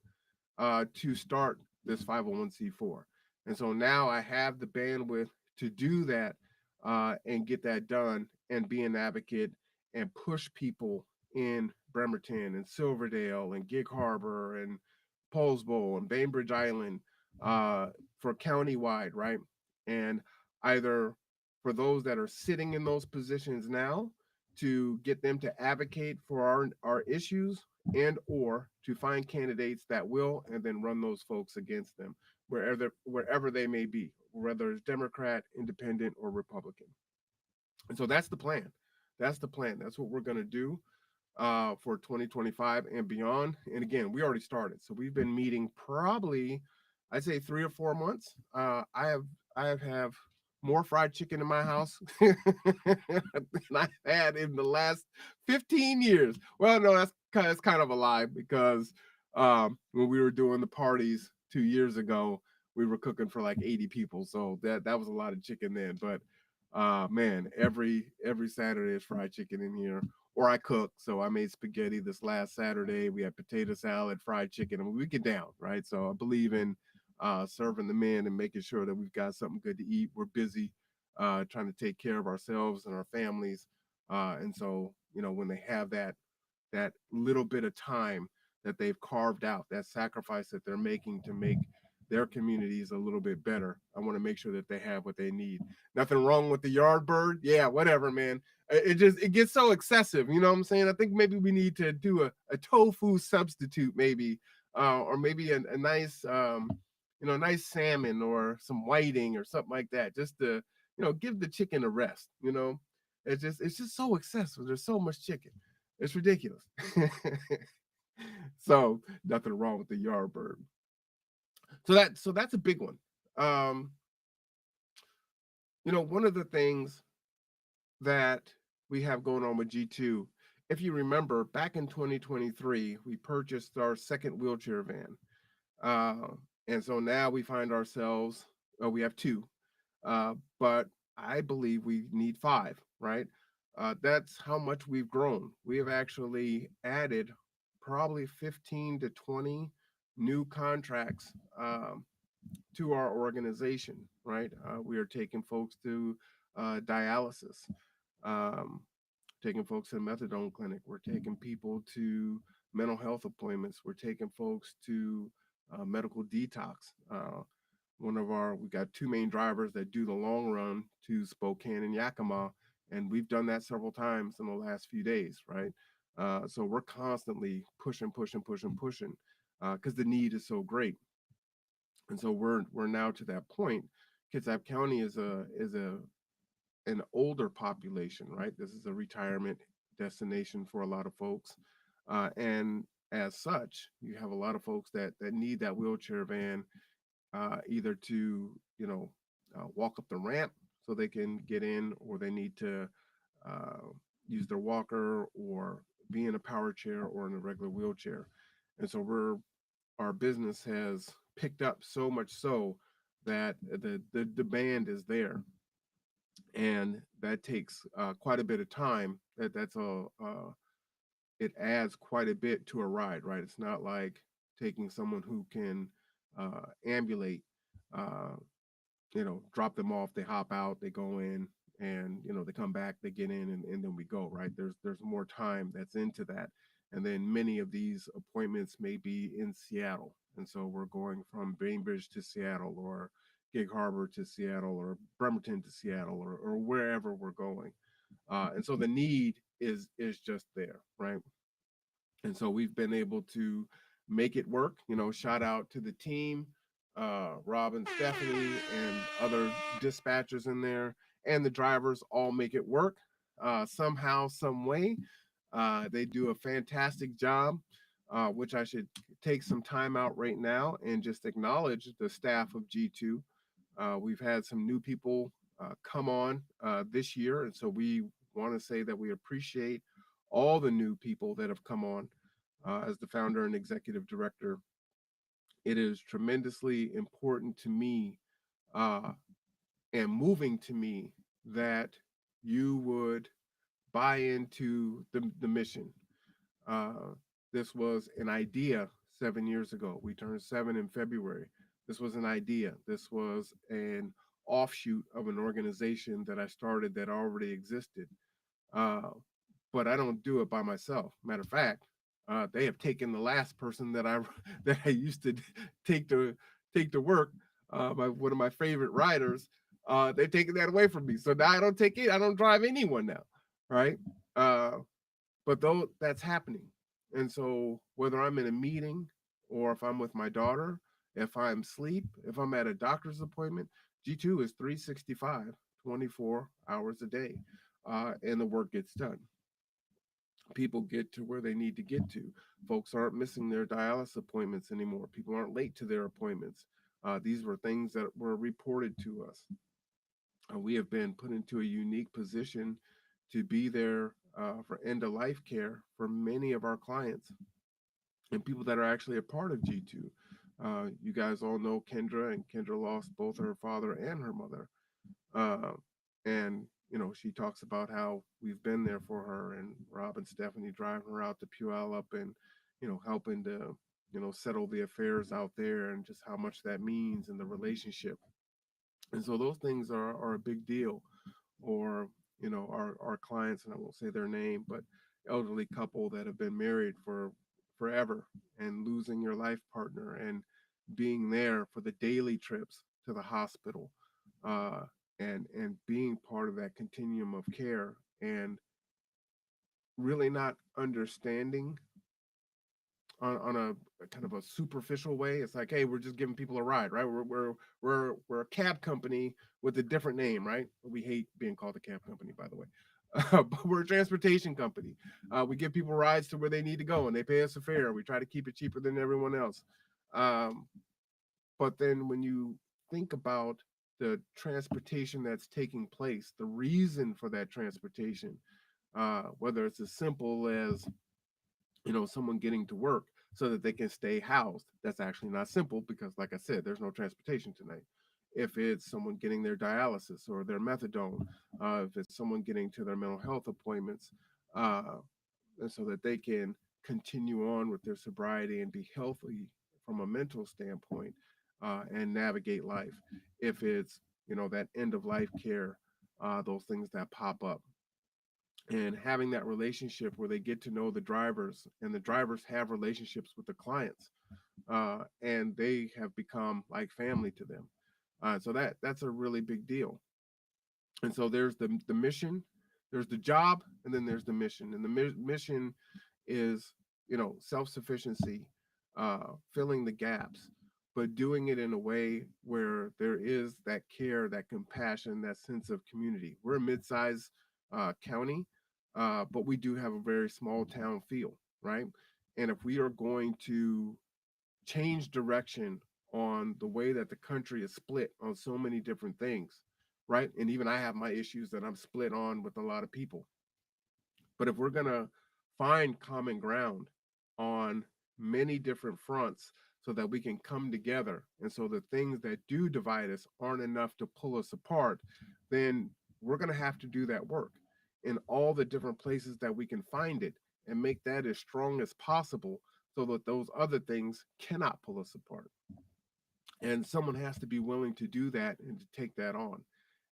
to start this 501c4. And so now I have the bandwidth to do that and get that done and be an advocate and push people in Bremerton and Silverdale and Gig Harbor and Poulsbo and Bainbridge Island uh, for countywide, right? And either for those that are sitting in those positions now to get them to advocate for our issues and or to find candidates that will and then run those folks against them wherever they may be, whether it's Democrat, Independent, or Republican. And so that's the plan. That's the plan. That's what we're going to do for 2025 and beyond. And again, we already started, so we've been meeting probably, I'd say 3 or 4 months. I have more fried chicken in my house than I had in the last 15 years. Well, no, that's kind of a lie because when we were doing the parties 2 years ago, we were cooking for like 80 people, so that was a lot of chicken then. But man, every Saturday is fried chicken in here, or I cook. So I made spaghetti this last Saturday. We had potato salad, fried chicken, and we get down, right? So I believe in serving the men and making sure that we've got something good to eat. We're busy trying to take care of ourselves and our families, and so when they have that little bit of time that they've carved out, that sacrifice that they're making to make their communities a little bit better, I want to make sure that they have what they need. Nothing wrong with the yard bird. Yeah, whatever, man. It gets so excessive. You know what I'm saying? I think maybe we need to do a tofu substitute, maybe, or maybe a nice, nice salmon or some whiting or something like that, just to, give the chicken a rest. It's just so excessive. There's so much chicken. It's ridiculous. So nothing wrong with the yard bird. So that's a big one. Um, one of the things that we have going on with G2, if you remember, back in 2023, we purchased our second wheelchair van. Uh, and so now we find ourselves, we have two, but I believe we need five, right? That's how much we've grown. We have actually added probably 15 to 20 new contracts to our organization, right? We are taking folks to dialysis, um, taking folks to the methadone clinic. We're taking people to mental health appointments. We're taking folks to medical detox. We got two main drivers that do the long run to Spokane and Yakima, and we've done that several times in the last few days, right? So we're constantly pushing, pushing, pushing, pushing, because the need is so great. And so we're now to that point. Kitsap County is an older population, right? This is a retirement destination for a lot of folks, and as such, you have a lot of folks that need that wheelchair van, either to walk up the ramp so they can get in, or they need to uh, use their walker or be in a power chair or in a regular wheelchair. And so our business has picked up so much so that the demand is there, and that takes quite a bit of time. That's a it adds quite a bit to a ride, right? It's not like taking someone who can ambulate, uh, drop them off, they hop out, they go in, and they come back, they get in, and then we go, right? There's more time that's into that. And then many of these appointments may be in Seattle. And so we're going from Bainbridge to Seattle, or Gig Harbor to Seattle, or Bremerton to Seattle, or wherever we're going. And so the need is just there, right? And so we've been able to make it work. Shout out to the team, Rob and Stephanie, and other dispatchers in there, and the drivers all make it work somehow, some way. They do a fantastic job, which I should take some time out right now and just acknowledge the staff of G2. We've had some new people come on this year, and so we want to say that we appreciate all the new people that have come on. As the founder and executive director, it is tremendously important to me uh, and moving to me that you would buy into the mission. Uh, this was an idea 7 years ago. We turned 7 in February. This was an idea. This was an offshoot of an organization that I started that already existed. Uh, but I don't do it by myself. Matter of fact, they have taken the last person that I that I used to take to take to work. One of my favorite riders. They've taken that away from me. So now I don't take it. I don't drive anyone now, right? Uh, but though that's happening, and so whether I'm in a meeting, or if I'm with my daughter, if I'm asleep, if I'm at a doctor's appointment, G2 is 365, 24 hours a day, and the work gets done. People get to where they need to get to. Folks aren't missing their dialysis appointments anymore. People aren't late to their appointments. These were things that were reported to us. We have been put into a unique position to be there for end of life care for many of our clients and people that are actually a part of G2. You guys all know Kendra, and Kendra lost both her father and her mother. Uh, and she talks about how we've been there for her, and Rob and Stephanie driving her out to Puyallup, and helping to settle the affairs out there, and just how much that means in the relationship. And so those things are a big deal. Or our clients, and I won't say their name, but elderly couple that have been married for forever, and losing your life partner, and being there for the daily trips to the hospital, uh, and being part of that continuum of care, and really not understanding on a kind of a superficial way. It's like, hey, we're just giving people a ride, right? We're a cab company with a different name, right? We hate being called a cab company, by the way. But we're a transportation company. We give people rides to where they need to go, and they pay us a fare. We try to keep it cheaper than everyone else. Um, but then when you think about the transportation that's taking place, the reason for that transportation, whether it's as simple as someone getting to work so that they can stay housed. That's actually not simple, because, like I said, there's no transportation tonight. If it's someone getting their dialysis or their methadone, if it's someone getting to their mental health appointments, uh, and so that they can continue on with their sobriety and be healthy from a mental standpoint, and navigate life. If it's that end of life care, those things that pop up, and having that relationship where they get to know the drivers, and the drivers have relationships with the clients, and they have become like family to them. So that's a really big deal. And so there's the mission, there's the job, and then there's the mission. And the mission is self-sufficiency, filling the gaps, but doing it in a way where there is that care, that compassion, that sense of community. We're a mid-sized county, but we do have a very small town feel, right? And if we are going to change direction on the way that the country is split on so many different things, right? And even I have my issues that I'm split on with a lot of people. But if we're going to find common ground on many different fronts so that we can come together, and so the things that do divide us aren't enough to pull us apart, then we're going to have to do that work in all the different places that we can find it and make that as strong as possible so that those other things cannot pull us apart. And someone has to be willing to do that and to take that on.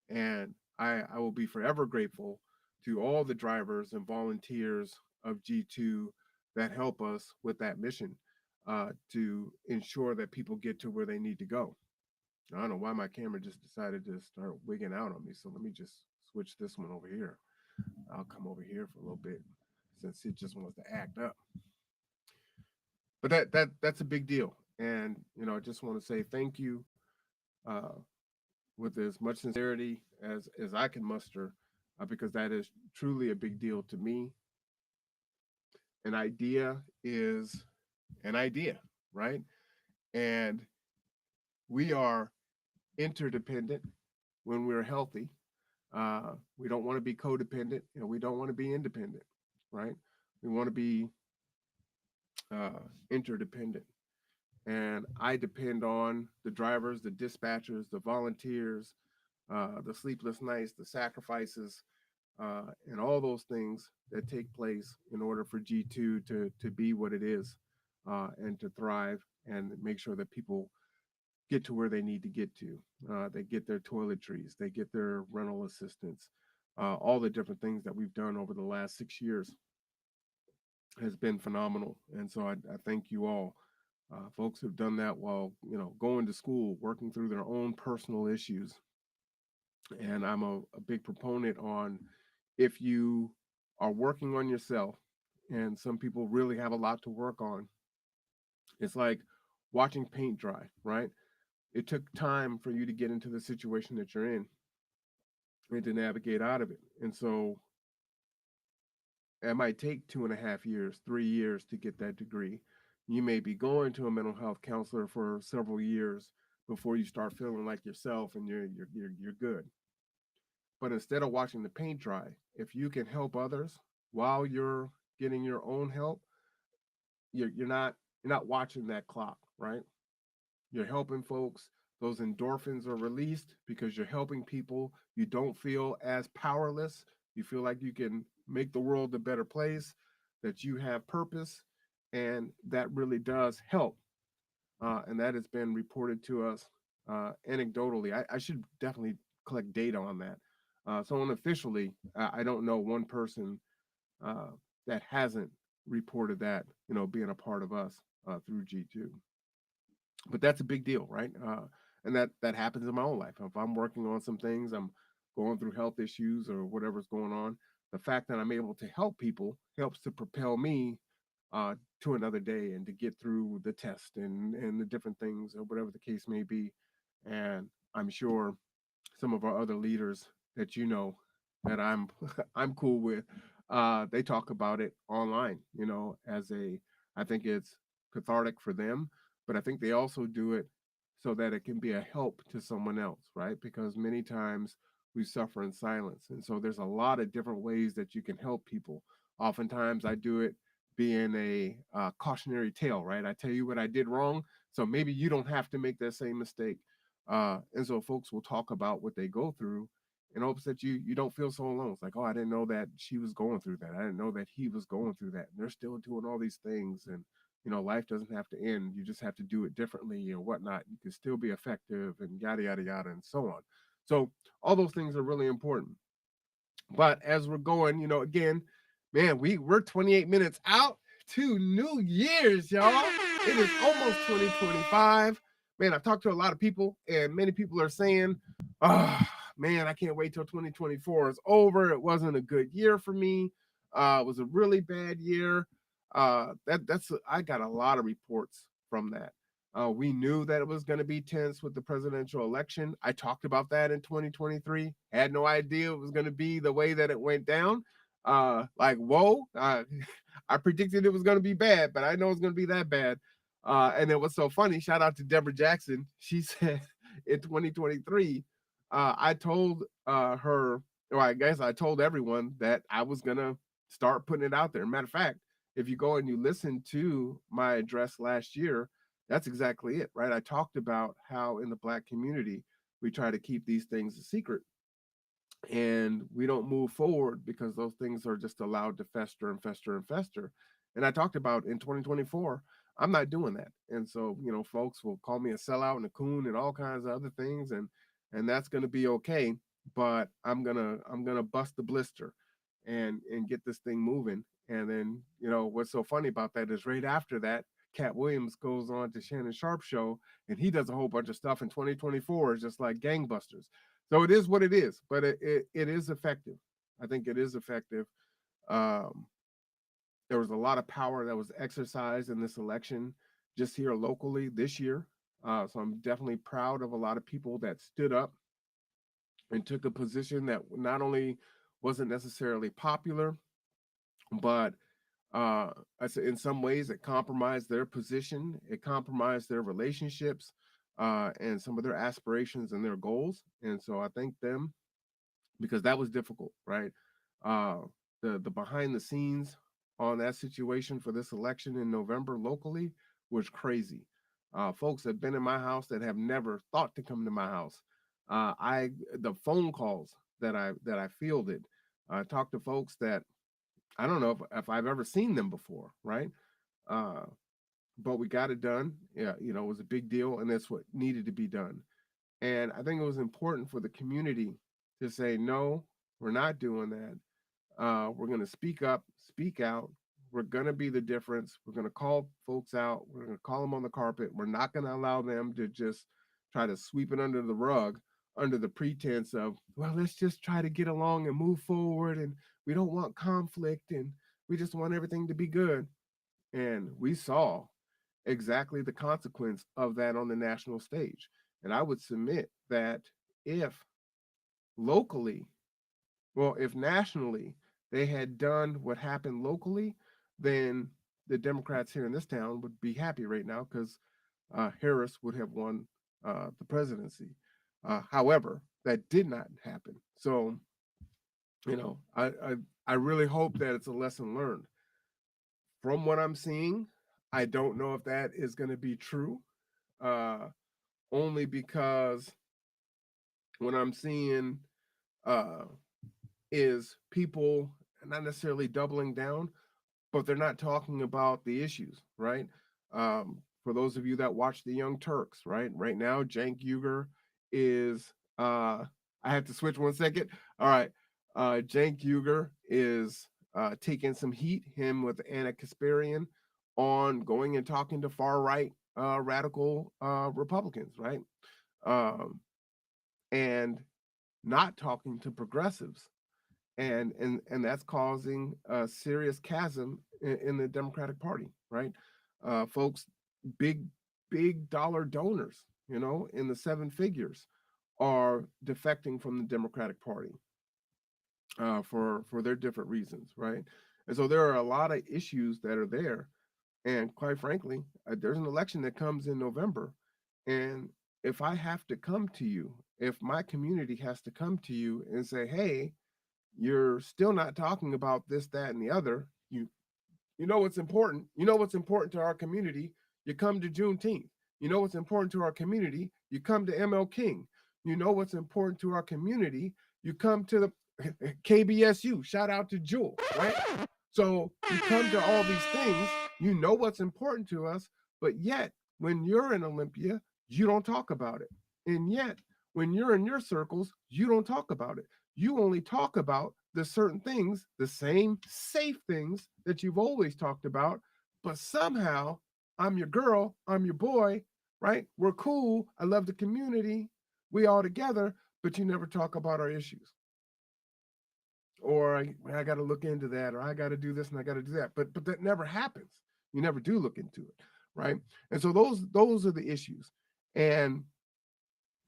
And I will be forever grateful to all the drivers and volunteers of G2 that help us with that mission to ensure that people get to where they need to go. I don't know why my camera just decided to start wigging out on me. So let me just switch this one over here. I'll come over here for a little bit since it just wants to act up. But that's a big deal. And I just want to say thank you uh, with as much sincerity as I can muster, because that is truly a big deal to me. An idea is an idea, right? And we are interdependent when we're healthy. We don't want to be codependent, and we don't want to be independent, right? We want to be interdependent. And I depend on the drivers, the dispatchers, the volunteers, the sleepless nights, the sacrifices, and all those things that take place in order for G2 to be what it is and to thrive and make sure that people get to where they need to get to. They get their toiletries, they get their rental assistance, all the different things that we've done over the last 6 years has been phenomenal. And so I thank you all. Folks have done that while going to school, working through their own personal issues. And I'm a big proponent on, if you are working on yourself, and some people really have a lot to work on, it's like watching paint dry, right? It took time for you to get into the situation that you're in and to navigate out of it. And so it might take 2.5 years, 3 years to get that degree. You may be going to a mental health counselor for several years before you start feeling like yourself and you're good. But instead of watching the paint dry, if you can help others while you're getting your own help, you're not watching that clock, right? You're helping folks. Those endorphins are released because you're helping people. You don't feel as powerless. You feel like you can make the world a better place, that you have purpose, and that really does help. And that has been reported to us anecdotally. I should definitely collect data on that. So unofficially, I don't know one person uh, that hasn't reported that, being a part of us through G2. But that's a big deal, right? And that happens in my own life. If I'm working on some things, I'm going through health issues or whatever's going on, the fact that I'm able to help people helps to propel me to another day and to get through the test and the different things or whatever the case may be. And I'm sure some of our other leaders that that I'm cool with, they talk about it online, as I think it's cathartic for them, but I think they also do it so that it can be a help to someone else, right? Because many times we suffer in silence. And so there's a lot of different ways that you can help people. Oftentimes I do it being a cautionary tale, right? I tell you what I did wrong, so maybe you don't have to make that same mistake. And so folks will talk about what they go through in hopes that you don't feel so alone. It's like, oh, I didn't know that she was going through that. I didn't know that he was going through that. And they're still doing all these things. And life doesn't have to end. You just have to do it differently and whatnot. You can still be effective and yada yada yada and so on. So all those things are really important. But as we're going, again, man, we're 28 minutes out to New Year's, y'all. It is almost 2025. Man, I've talked to a lot of people, and many people are saying, oh, man, I can't wait till 2024 is over. It wasn't a good year for me. It was a really bad year. I got a lot of reports from that. We knew that it was going to be tense with the presidential election. I talked about that in 2023. Had no idea it was going to be the way that it went down. Like, whoa, I predicted it was going to be bad, but I know it's going to be that bad. And it was so funny. Shout out to Deborah Jackson. She said in 2023, I told her, or I guess I told everyone that I was gonna start putting it out there. Matter of fact, if you go and you listen to my address last year, that's exactly it, right? I talked about how in the Black community we try to keep these things a secret, and we don't move forward because those things are just allowed to fester and fester and fester. And I talked about in 2024, I'm not doing that. And so, folks will call me a sellout and a coon and all kinds of other things, and that's going to be okay. But I'm gonna bust the blister and get this thing moving. And then, what's so funny about that is right after that, Cat Williams goes on to Shannon Sharp show, and he does a whole bunch of stuff in 2024, it's just like gangbusters. So it is what it is, but it is effective. I think it is effective. Um, there was a lot of power that was exercised in this election just here locally this year. So I'm definitely proud of a lot of people that stood up and took a position that not only wasn't necessarily popular, but uh, I say in some ways it compromised their position, it compromised their relationships, and some of their aspirations and their goals. And so I thank them because that was difficult, right? Uh, the behind the scenes on that situation for this election in November locally was crazy. Folks have been in my house that have never thought to come to my house. I the phone calls that I fielded, talked to folks that I don't know if I've ever seen them before, right? Uh, but we got it done. Yeah, it was a big deal, and that's what needed to be done. And I think it was important for the community to say, no, we're not doing that. We're going to speak up, speak out. We're going to be the difference. We're going to call folks out. We're going to call them on the carpet. We're not going to allow them to just try to sweep it under the rug under the pretense of, well, let's just try to get along and move forward. And we don't want conflict and we just want everything to be good. And we saw exactly the consequence of that on the national stage. And I would submit that if locally, well, if nationally they had done what happened locally, then the Democrats here in this town would be happy right now because Harris would have won the presidency. However, that did not happen. So, I really hope that it's a lesson learned. From what I'm seeing, I don't know if that is going to be true, uh, only because what I'm seeing uh, is people not necessarily doubling down, but they're not talking about the issues, right? For those of you that watch the Young Turks, right now, Cenk Uygur is. I have to switch 1 second. All right, Cenk Uygur is taking some heat. Him with Anna Kasparian on going and talking to far right radical Republicans, right? Um, and not talking to progressives, and that's causing a serious chasm in the Democratic Party, right? Folks, big big dollar donors, in the seven figures, are defecting from the Democratic Party for their different reasons, right? And so there are a lot of issues that are there, and quite frankly, there's an election that comes in November, and if I have to come to you, if my community has to come to you and say, hey, you're still not talking about this, that, and the other. You know what's important. You know what's important to our community. You come to Juneteenth. You know what's important to our community. You come to ML King. You know what's important to our community. You come to the KBSU. Shout out to Jewel, right? So you come to all these things. You know what's important to us, but yet when you're in Olympia, you don't talk about it. And yet when you're in your circles, you don't talk about it. You only talk about the certain things, the same safe things that you've always talked about, but somehow I'm your girl, I'm your boy, right? We're cool. I love the community. We all together, but you never talk about our issues. Or I got to look into that, or I got to do this and I got to do that. But that never happens. You never do look into it, right? And so those are the issues. And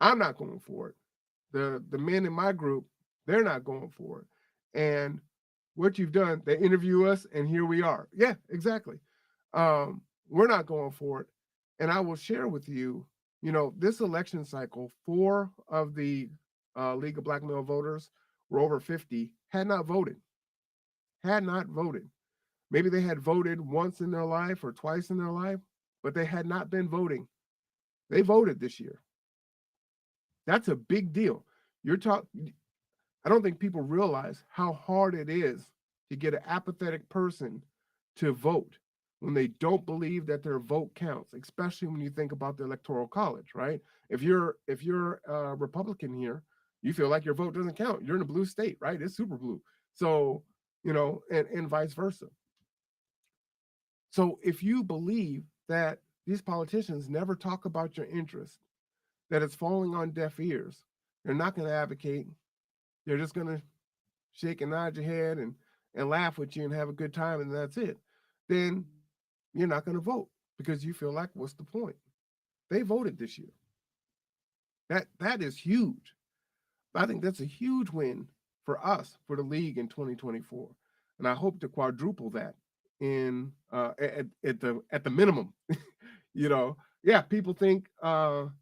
I'm not going for it. The men in my group, they're not going for it. And what you've done, they interview us, and here we are. Yeah, exactly. We're not going for it. And I will share with you, this election cycle, 4 of the League of Black Male Voters were over 50 had not voted. Had not voted. Maybe they had voted once in their life or twice in their life, but they had not been voting. They voted this year. That's a big deal. You're talking. I don't think people realize how hard it is to get an apathetic person to vote when they don't believe that their vote counts, especially when you think about the electoral college, right? If you're a Republican here, you feel like your vote doesn't count. You're in a blue state, right? It's super blue. So, and vice versa. So if you believe that these politicians never talk about your interest, that it's falling on deaf ears, they're not going to advocate. They're just going to shake and nod your head and laugh with you and have a good time, and that's it. Then you're not going to vote because you feel like, what's the point? They voted this year. That is huge. I think that's a huge win for us, for the league in 2024, and I hope to quadruple that in at the minimum. you know, yeah, people think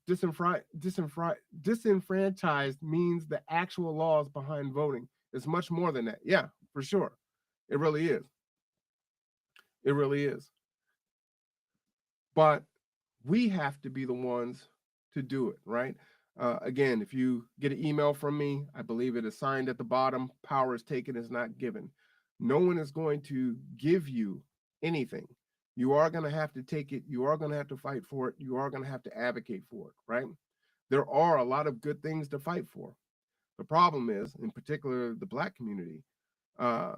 disenfranchised means the actual laws behind voting. It's much more than that. Yeah, for sure, it really is. It really is. But we have to be the ones to do it, right? Again, if you get an email from me, I believe it is signed at the bottom. Power is taken, is not given. No one is going to give you anything. You are going to have to take it. You are going to have to fight for it. You are going to have to advocate for it, right? There are a lot of good things to fight for. The problem is, in particular, the Black community, uh,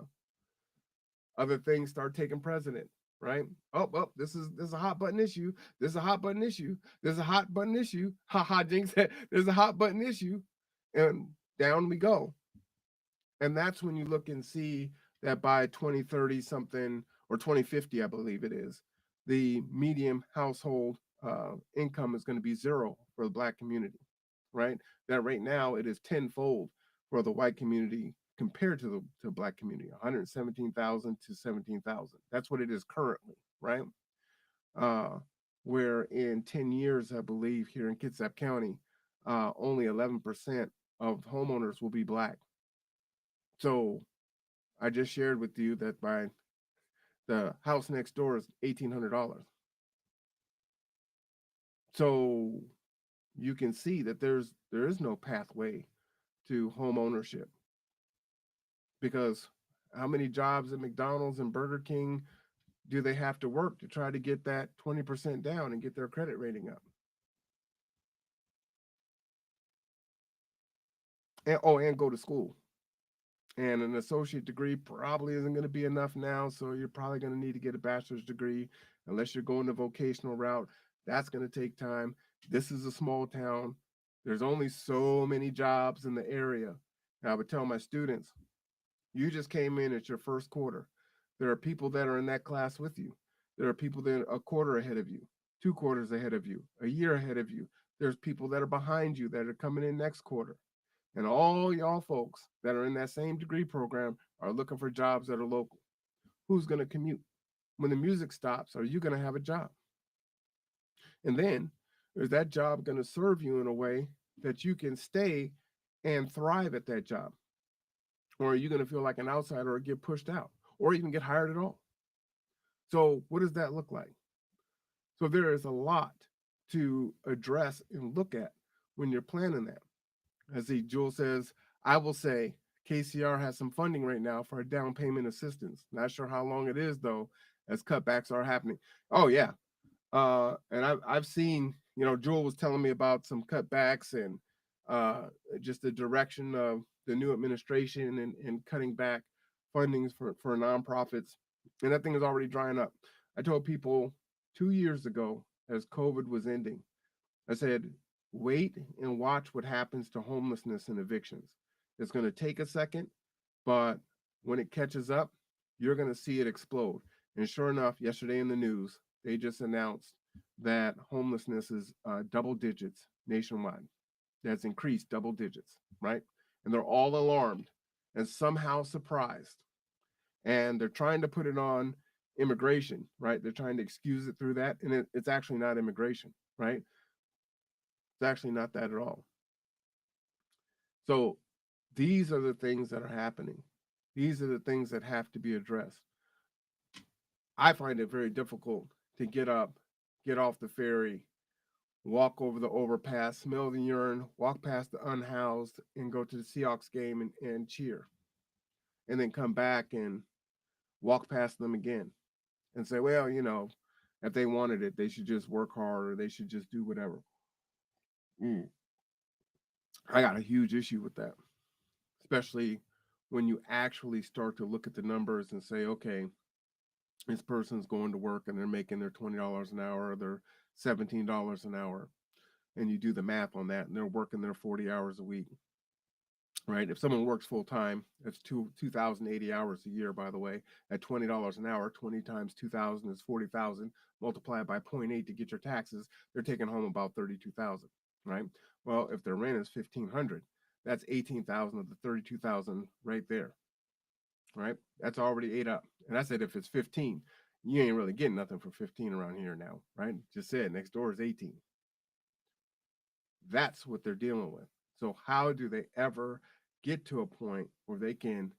other things start taking precedent, right? Oh, well, this is a hot button issue. This is a hot button issue. There's a hot button issue. Ha ha, Jinx. There's a hot button issue, and down we go. And that's when you look and see that by 2030 something or 2050, I believe it is, the median household income is going to be zero for the Black community, right? That right now it is tenfold for the white community compared to the Black community, 117,000 to 17,000. That's what it is currently, right? Uh, where in 10 years, I believe here in Kitsap County, only 11% of homeowners will be Black. So I just shared with you that by the house next door is $1,800. So you can see that there is no pathway to home ownership, because how many jobs at McDonald's and Burger King do they have to work to try to get that 20% down and get their credit rating up? And go to school. And an associate degree probably isn't going to be enough now, so you're probably going to need to get a bachelor's degree unless you're going the vocational route. That's going to take time. This is a small town. There's only so many jobs in the area. And I would tell my students, you just came in at your first quarter. There are people that are in that class with you. There are people that are a quarter ahead of you, 2 quarters ahead of you, a year ahead of you. There's people that are behind you that are coming in next quarter. And all y'all folks that are in that same degree program are looking for jobs that are local. Who's going to commute? When the music stops, are you going to have a job? And then is that job going to serve you in a way that you can stay and thrive at that job? Or are you going to feel like an outsider or get pushed out or even get hired at all? So, what does that look like? So, there is a lot to address and look at when you're planning that. As Jewel says, I will say KCR has some funding right now for a down payment assistance. Not sure how long it is though, as cutbacks are happening. Oh yeah, and I've seen, Jewel was telling me about some cutbacks and just the direction of the new administration and cutting back fundings for nonprofits, and that thing is already drying up. I told people 2 years ago, as COVID was ending, I said, wait and watch what happens to homelessness and evictions. It's going to take a second, but when it catches up, you're going to see it explode. And sure enough, yesterday in the news, they just announced that homelessness is double digits nationwide. That's increased double digits, right? And they're all alarmed and somehow surprised. And they're trying to put it on immigration, right? They're trying to excuse it through that. And it's actually not immigration, right? It's actually not that at all. So these are the things that are happening. These are the things that have to be addressed. I find it very difficult to get up, get off the ferry, walk over the overpass, smell the urine, walk past the unhoused, and go to the Seahawks game and cheer, and then come back and walk past them again and say, well, if they wanted it, they should just work hard or they should just do whatever. Mm. I got a huge issue with that, especially when you actually start to look at the numbers and say, okay, this person's going to work and they're making their $20 an hour or their $17 an hour. And you do the math on that and they're working their 40 hours a week, right? If someone works full time, that's 2,080 hours a year, by the way, at $20 an hour. 20 times 2,000 is 40,000. Multiply by 0.8 to get your taxes. They're taking home about 32,000, right? Well, if their rent is 1,500, that's 18,000 of the 32,000 right there, right? That's already ate up. And I said if it's 15, you ain't really getting nothing for 15 around here now, right? Just said next door is 18. That's what they're dealing with. So how do they ever get to a point where they can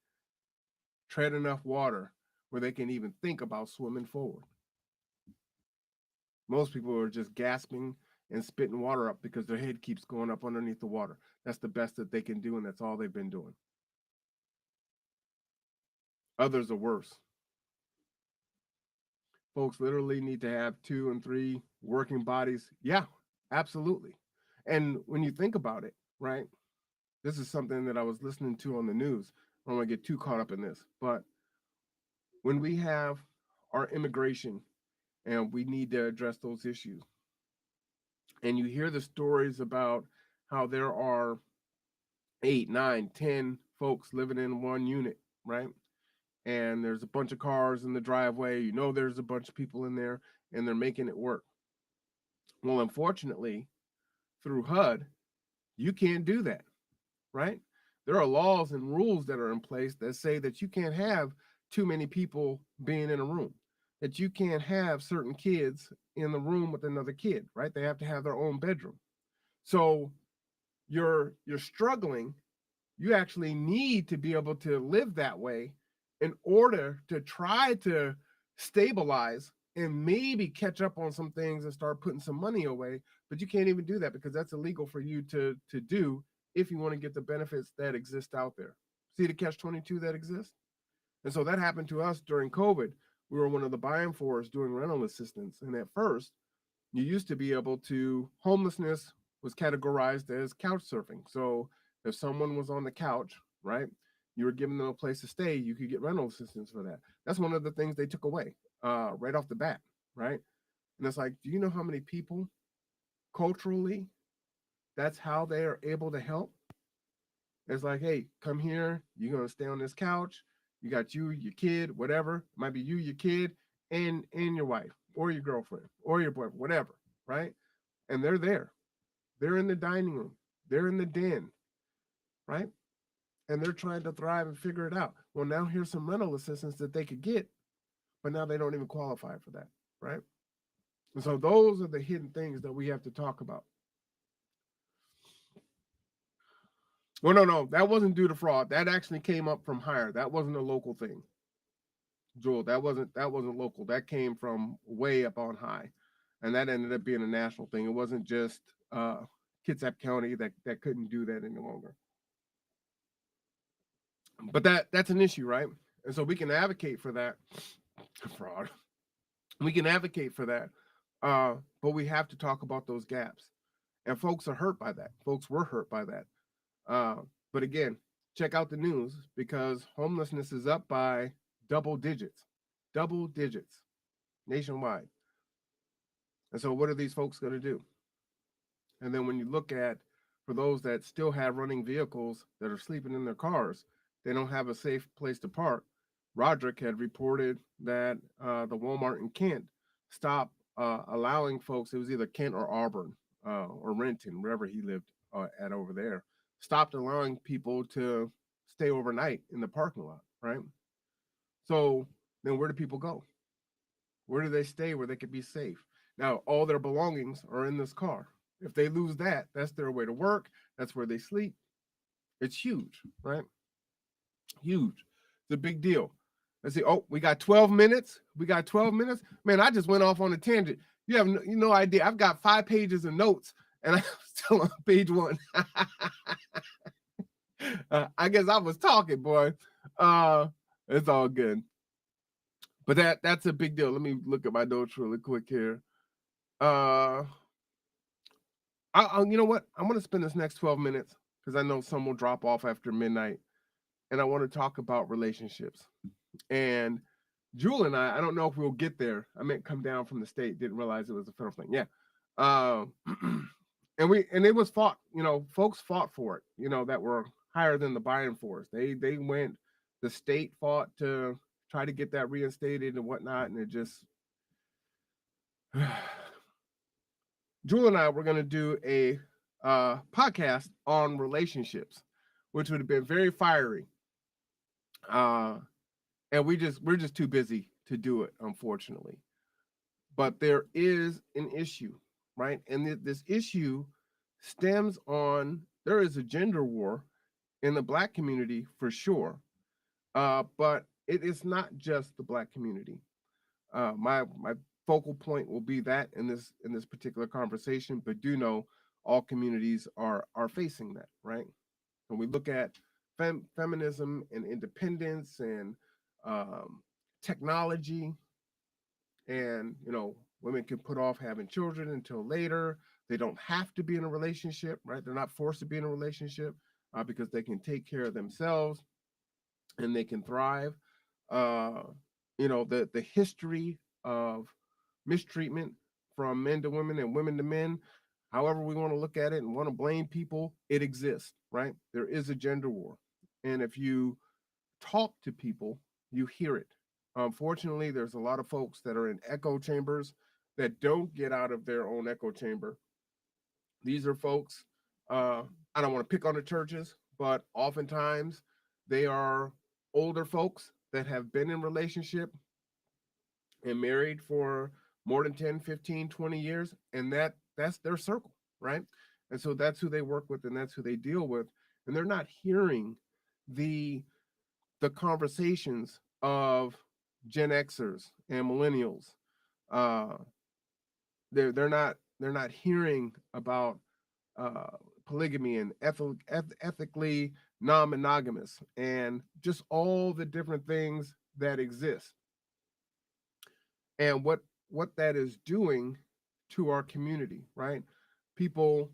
tread enough water where they can even think about swimming forward? Most people are just gasping and spitting water up because their head keeps going up underneath the water. That's the best that they can do, and that's all they've been doing. Others are worse. Folks literally need to have 2 and 3 working bodies. Yeah, absolutely. And when you think about it, right? This is something that I was listening to on the news. I don't want to get too caught up in this, but when we have our immigration and we need to address those issues, and you hear the stories about how there are 8, 9, 10 folks living in one unit, right? And there's a bunch of cars in the driveway. There's a bunch of people in there, and they're making it work. Well, unfortunately, through HUD, you can't do that, right? There are laws and rules that are in place that say that you can't have too many people being in a room, that you can't have certain kids in the room with another kid, right? They have to have their own bedroom. So you're struggling. You actually need to be able to live that way in order to try to stabilize and maybe catch up on some things and start putting some money away. But you can't even do that because that's illegal for you to do if you want to get the benefits that exist out there. See the catch-22 that exists? And so that happened to us during COVID. We were one of the buying fours doing rental assistance. And at first, you used to be able to, homelessness was categorized as couch surfing. So if someone was on the couch, right, you were giving them a place to stay, you could get rental assistance for that. That's one of the things they took away right off the bat, right? And it's like, do you know how many people culturally that's how they are able to help? It's like, hey, come here, you're gonna stay on this couch. You got you, your kid, whatever. It might be you, your kid, and your wife, or your girlfriend, or your boyfriend, whatever, right? And they're there. They're in the dining room. They're in the den, right? And they're trying to thrive and figure it out. Well, now here's some rental assistance that they could get, but now they don't even qualify for that, right? And so those are the hidden things that we have to talk about. Well, no, that wasn't due to fraud. That actually came up from higher. That wasn't a local thing, Joel. That wasn't local. That came from way up on high, and that ended up being a national thing. It wasn't just Kitsap County that couldn't do that any longer. But that's an issue, right? And so we can advocate for that fraud. We can advocate for that, but we have to talk about those gaps. And folks are hurt by that. Folks were hurt by that. Uh, but again, check out the news because homelessness is up by double digits nationwide. And so, what are these folks going to do? And then when you look at for those that still have running vehicles that are sleeping in their cars, they don't have a safe place to park. Roderick had reported that the Walmart in Kent stopped allowing folks, it was either Kent or Auburn or Renton, wherever he lived at over there, stopped allowing people to stay overnight in the parking lot, right? So then where do people go? Where do they stay where they could be safe? Now, all their belongings are in this car. If they lose that, that's their way to work. That's where they sleep. It's huge, right? Huge. It's a big deal. Let's see. Oh, we got 12 minutes. We got 12 minutes. Man, I just went off on a tangent. You have no idea. I've got 5 pages of notes, and I'm still on page 1. I guess I was talking, boy. It's all good. But that's a big deal. Let me look at my notes really quick here. You know what? I'm gonna spend this next 12 minutes because I know some will drop off after midnight, and I want to talk about relationships. And Jewel and I don't know if we'll get there. I meant come down from the state. Didn't realize it was a federal thing. Yeah. And it was fought. Folks fought for it. That were higher than the buying force. They went. The state fought to try to get that reinstated and whatnot, and it just. Jewel and I were going to do a podcast on relationships, which would have been very fiery. And we're just too busy to do it, unfortunately. But there is an issue, right? And this issue stems on there is a gender war in the Black community for sure, but it is not just the Black community. My focal point will be that in this particular conversation, but do know all communities are facing that, right? When we look at feminism and independence and technology, and women can put off having children until later. They don't have to be in a relationship, right? They're not forced to be in a relationship because they can take care of themselves and they can thrive. The history of mistreatment from men to women and women to men, however we want to look at it and want to blame people, it exists, right? There is a gender war. And if you talk to people, you hear it. Unfortunately, there's a lot of folks that are in echo chambers that don't get out of their own echo chamber. These are folks, I don't want to pick on the churches, but oftentimes they are older folks that have been in relationship and married for more than 10, 15, 20 years, and that's their circle, right? And so that's who they work with and that's who they deal with. And they're not hearing the conversations of Gen Xers and millennials. They're not hearing about polygamy and ethically non-monogamous and just all the different things that exist. And what that is doing to our community, right? People,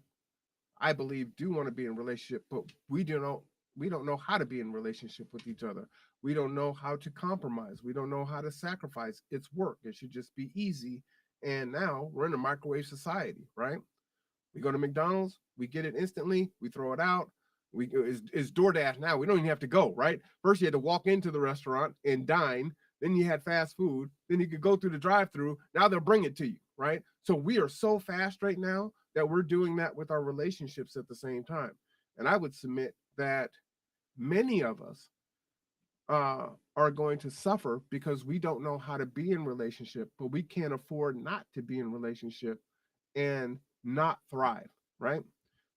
I believe, do want to be in a relationship, but we don't know how to be in a relationship with each other. We don't know how to compromise. We don't know how to sacrifice. It's work. It should just be easy. And now we're in a microwave society, right? We go to McDonald's, we get it instantly, we throw it out. It's DoorDash now. We don't even have to go, right? First, you had to walk into the restaurant and dine. Then you had fast food. Then you could go through the drive-through. Now they'll bring it to you, right? So we are so fast right now that we're doing that with our relationships at the same time. And I would submit that many of us are going to suffer because we don't know how to be in relationship, but we can't afford not to be in relationship and not thrive, right?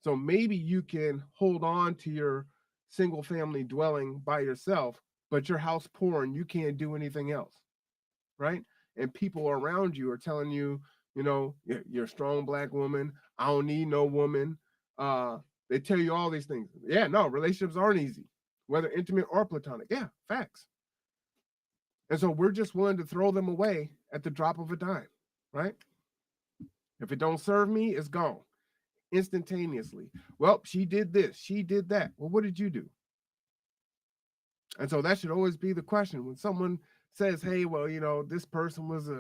So maybe you can hold on to your single family dwelling by yourself, but your house poor and you can't do anything else, right? And people around you are telling you, you're a strong Black woman. I don't need no woman. They tell you all these things. Yeah, no, relationships aren't easy, whether intimate or platonic. Yeah, facts. And so we're just willing to throw them away at the drop of a dime, right? If it don't serve me, it's gone instantaneously. Well, she did this, she did that. Well, what did you do? And so that should always be the question when someone says, "Hey, well, this person was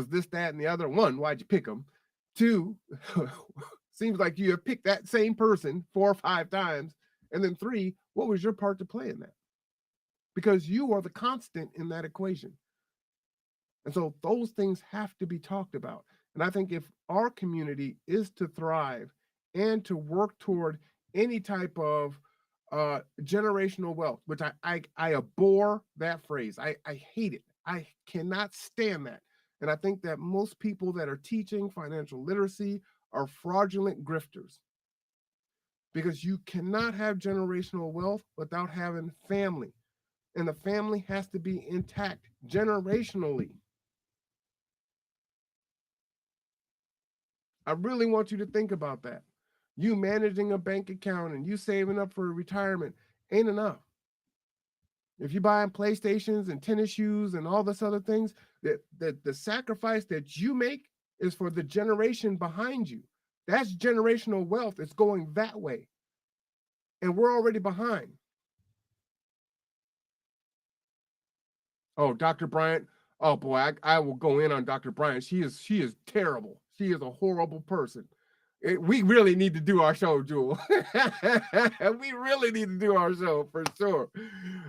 this, that, and the other." One, why'd you pick them? Two, seems like you have picked that same person 4 or 5 times. And then 3, what was your part to play in that? Because you are the constant in that equation. And so those things have to be talked about. And I think if our community is to thrive and to work toward any type of generational wealth, which I abhor that phrase. I hate it. I cannot stand that. And I think that most people that are teaching financial literacy are fraudulent grifters because you cannot have generational wealth without having family. And the family has to be intact generationally. I really want you to think about that. You managing a bank account and you saving up for retirement ain't enough. If you're buying PlayStations and tennis shoes and all this other things, that the sacrifice that you make is for the generation behind you. That's generational wealth. It's going that way. And we're already behind. Oh, Dr. Bryant. Oh boy, I will go in on Dr. Bryant. She is terrible. She is a horrible person. We really need to do our show, Jewel. We really need to do our show for sure.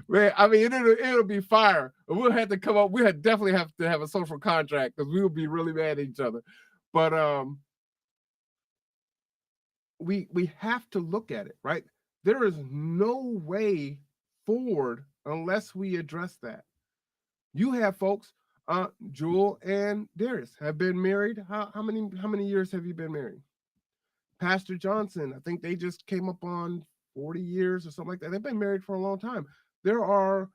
Man, I mean, it'll be fire. We'll have to come up. We definitely have to have a social contract because we will be really mad at each other. But we have to look at it, right? There is no way forward unless we address that. You have folks, Jewel and Darius have been married. How many years have you been married? Pastor Johnson, I think they just came up on 40 years or something like that. They've been married for a long time. There are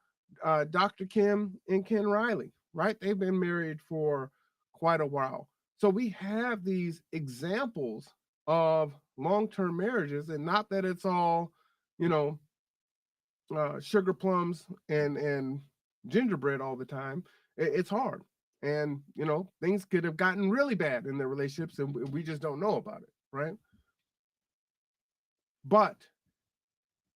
Dr. Kim and Ken Riley, right? They've been married for quite a while. So we have these examples of long-term marriages, and not that it's all, you know, sugar plums and gingerbread all the time. It's hard, and things could have gotten really bad in their relationships, and we just don't know about it, right? But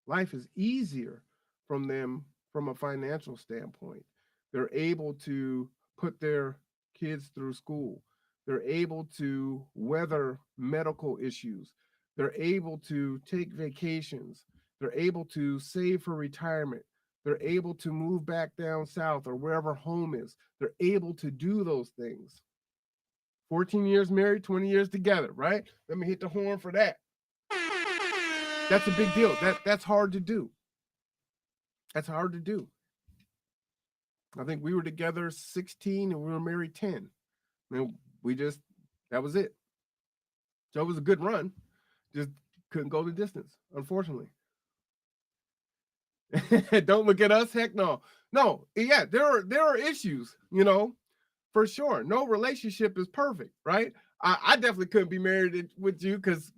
life is easier from them from a financial standpoint. They're able to put their kids through school. They're able to weather medical issues. They're able to take vacations. They're able to save for retirement. They're able to move back down south or wherever home is. They're able to do those things. 14 years married, 20 years together, right? Let me hit the horn for that. That's a big deal. That's hard to do. That's hard to do. I think we were together 16 and we were married 10. I mean, that was it. So it was a good run. Just couldn't go the distance, unfortunately. Don't look at us. Heck no. No, yeah, there are issues, for sure. No relationship is perfect, right? I definitely couldn't be married with you because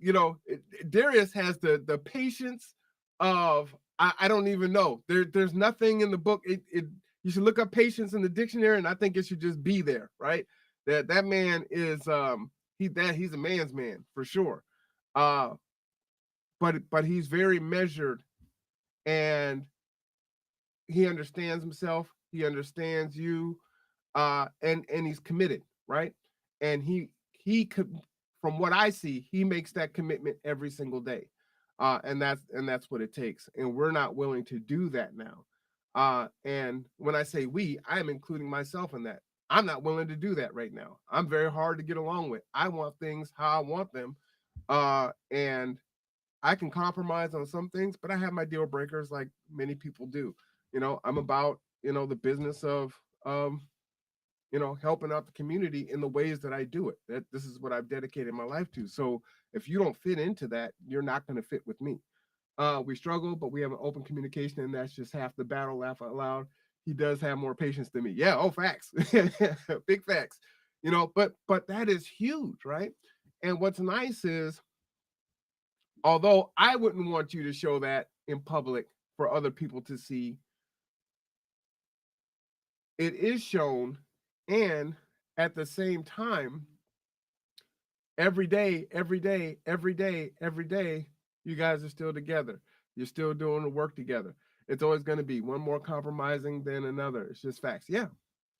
Darius has the patience of I don't even know. There's nothing in the book. You should look up patience in the dictionary, and I think it should just be there, right? That man is he's a man's man for sure. But he's very measured, and he understands himself. He understands you, and he's committed, right? And he could, from what I see, he makes that commitment every single day, and that's what it takes. And we're not willing to do that now. And when I say we, I am including myself in that. I'm not willing to do that right now. I'm very hard to get along with. I want things how I want them, and I can compromise on some things, but I have my deal breakers like many people do. I'm about the business of helping out the community in the ways that I do it. That this is what I've dedicated my life to. So if you don't fit into that, you're not going to fit with me. We struggle, but we have an open communication, and that's just half the battle. Laugh out loud. He does have more patience than me. Yeah. Oh, facts. Big facts. But that is huge, right? And what's nice is, although I wouldn't want you to show that in public for other people to see, it is shown, and at the same time, every day, every day, every day, every day, you guys are still together. You're still doing the work together. It's always going to be one more compromising than another. It's just facts. Yeah.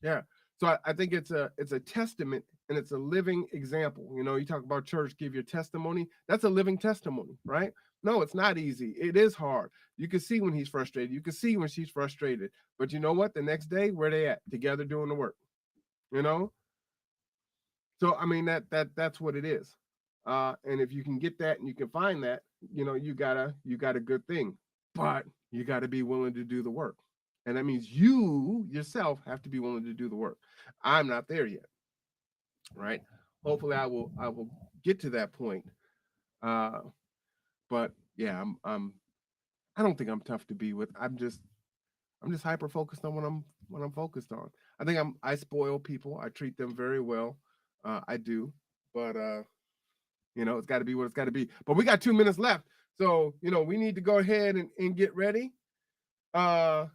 Yeah. So I think it's a testament, and it's a living example. You talk about church, give your testimony. That's a living testimony, right? No, it's not easy. It is hard. You can see when he's frustrated. You can see when she's frustrated. But you know what? The next day, where they at? Together doing the work. You know? So I mean that's what it is. And if you can get that and you can find that, you got a good thing. But you got to be willing to do the work. And that means you yourself have to be willing to do the work. I'm not there yet. Right? Hopefully I will get to that point. But yeah, I don't think I'm tough to be with. I'm just hyper focused on what I'm focused on. I think I spoil people. I treat them very well. I do, but you know, it's got to be what it's got to be. But we got 2 minutes left, so you know we need to go ahead and get ready, uh,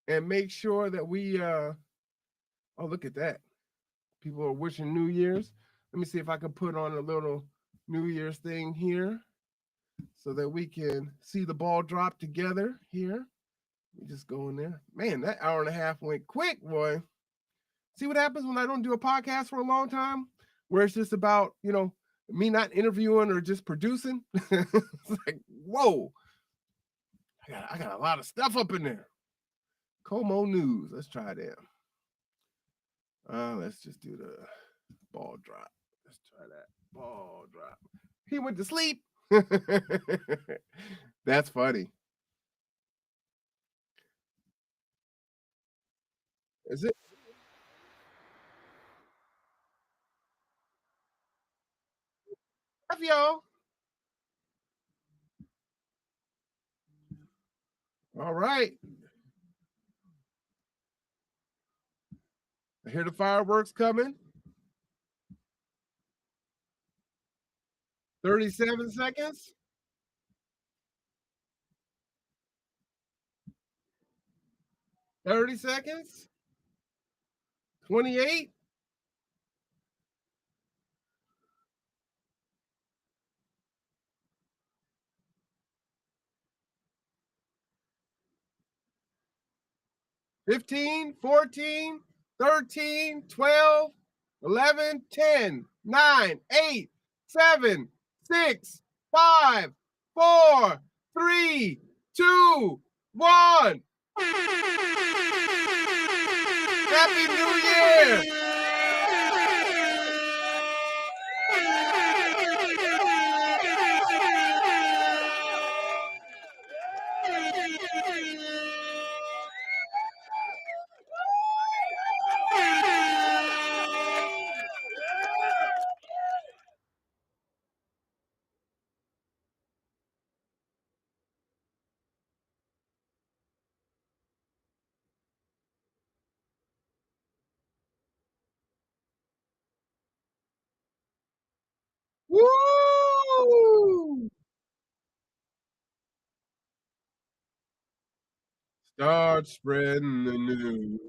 and make sure that we. Oh, look at that! People are wishing New Year's. Let me see if I can put on a little New Year's thing here, so that we can see the ball drop together here. We just go in there. Man, that hour and a half went quick, boy. See what happens when I don't do a podcast for a long time, where it's just about, you know, me not interviewing or just producing. It's like, whoa, I got a lot of stuff up in there. Como News. Let's try that. Let's just do the ball drop. Let's try that ball drop. He went to sleep. That's funny. Is it? Love y'all. All right. I hear the fireworks coming. 37 seconds. 30 seconds. 28. 15, 14, 13, 12, 11, 10, 9, 8, 7, 6, 5, 4, 3, 2, 1. Happy New Year! Woo! Start spreading the news.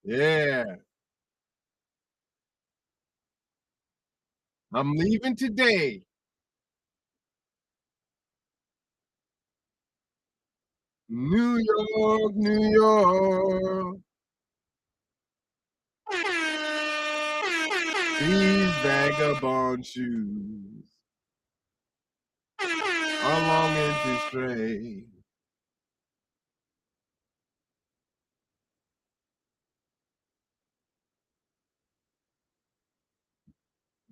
Yeah, I'm leaving today. New York, New York. These vagabond shoes are longing to stray.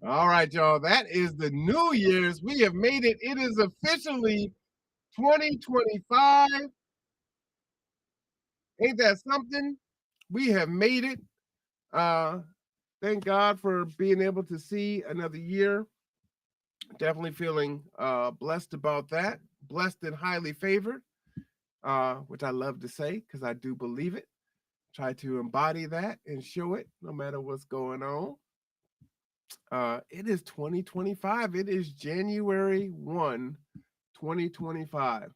All right, y'all. That is the New Year's. We have made it. It is officially 2025. Ain't that something? We have made it. Uh, thank God for being able to see another year. Definitely feeling blessed about that. Blessed and highly favored, which I love to say because I do believe it. Try to embody that and show it no matter what's going on. It is 2025. It is January 1, 2025.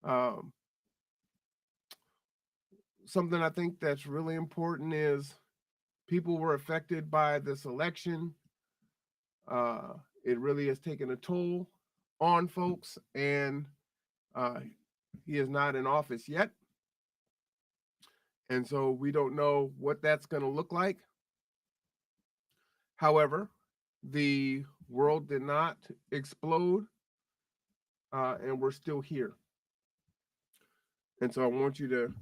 Um, something I think that's really important is people were affected by this election. Uh, it really has taken a toll on folks, and uh, he is not in office yet. And so we don't know what that's going to look like. However, the world did not explode, and we're still here. And so I want you to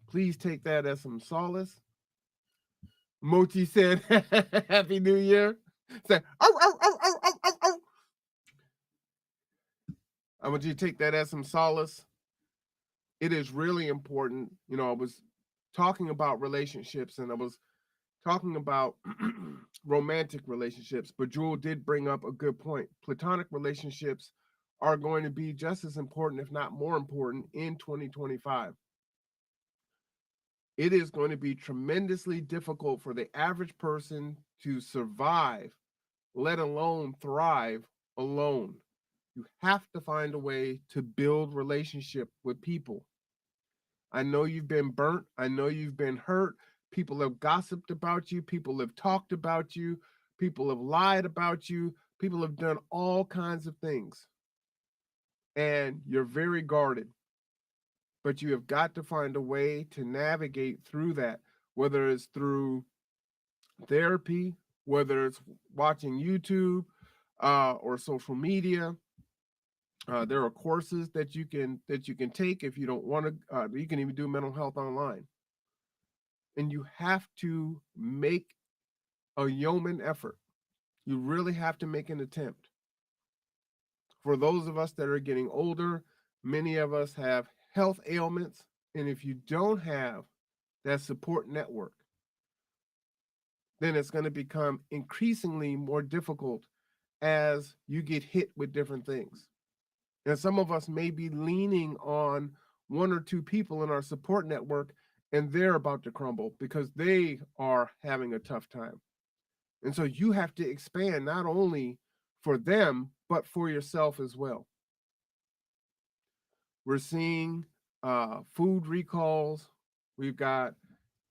please take that as some solace. Mochi said, Happy New Year. Say, oh, oh, oh, oh, oh, oh, oh. I want you to take that as some solace. It is really important. You know, I was talking about relationships and I was talking about romantic relationships, but Jewel did bring up a good point. Platonic relationships are going to be just as important, if not more important, in 2025. It is going to be tremendously difficult for the average person to survive, let alone thrive alone. You have to find a way to build relationship with people. I know you've been burnt. I know you've been hurt. People have gossiped about you. People have talked about you. People have lied about you. People have done all kinds of things. And you're very guarded. But you have got to find a way to navigate through that, whether it's through therapy, whether it's watching YouTube or social media. There are courses that you can take if you don't want to. You can even do mental health online, and you have to make a yeoman effort. You really have to make an attempt. For those of us that are getting older, many of us have health ailments, and if you don't have that support network, then it's going to become increasingly more difficult as you get hit with different things. And some of us may be leaning on one or two people in our support network, and they're about to crumble because they are having a tough time. And so you have to expand not only for them, but for yourself as well. We're seeing food recalls. We've got,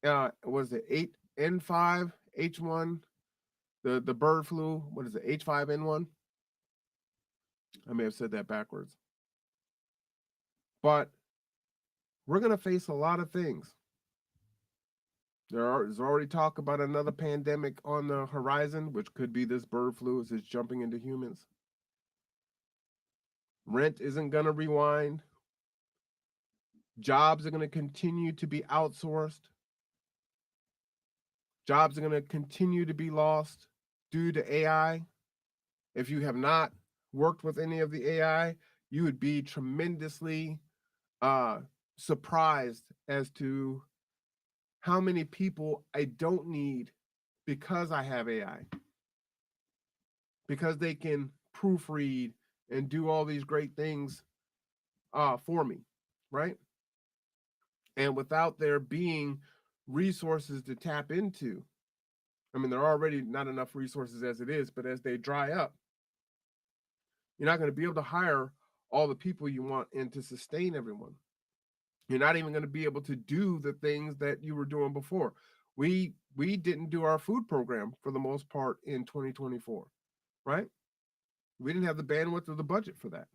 was it 8N5, H1, the bird flu? What is it, H5N1? I may have said that backwards. But we're going to face a lot of things. There's already talk about another pandemic on the horizon, which could be this bird flu as it's jumping into humans. Rent isn't going to rewind. Jobs are going to continue to be outsourced. Jobs are going to continue to be lost due to AI. If you have not worked with any of the AI, you would be tremendously surprised as to how many people I don't need because I have AI. Because they can proofread and do all these great things for me, right? And without there being resources to tap into, I mean, there are already not enough resources as it is, but as they dry up, you're not going to be able to hire all the people you want and to sustain everyone. You're not even going to be able to do the things that you were doing before. We didn't do our food program for the most part in 2024, right? We didn't have the bandwidth or the budget for that.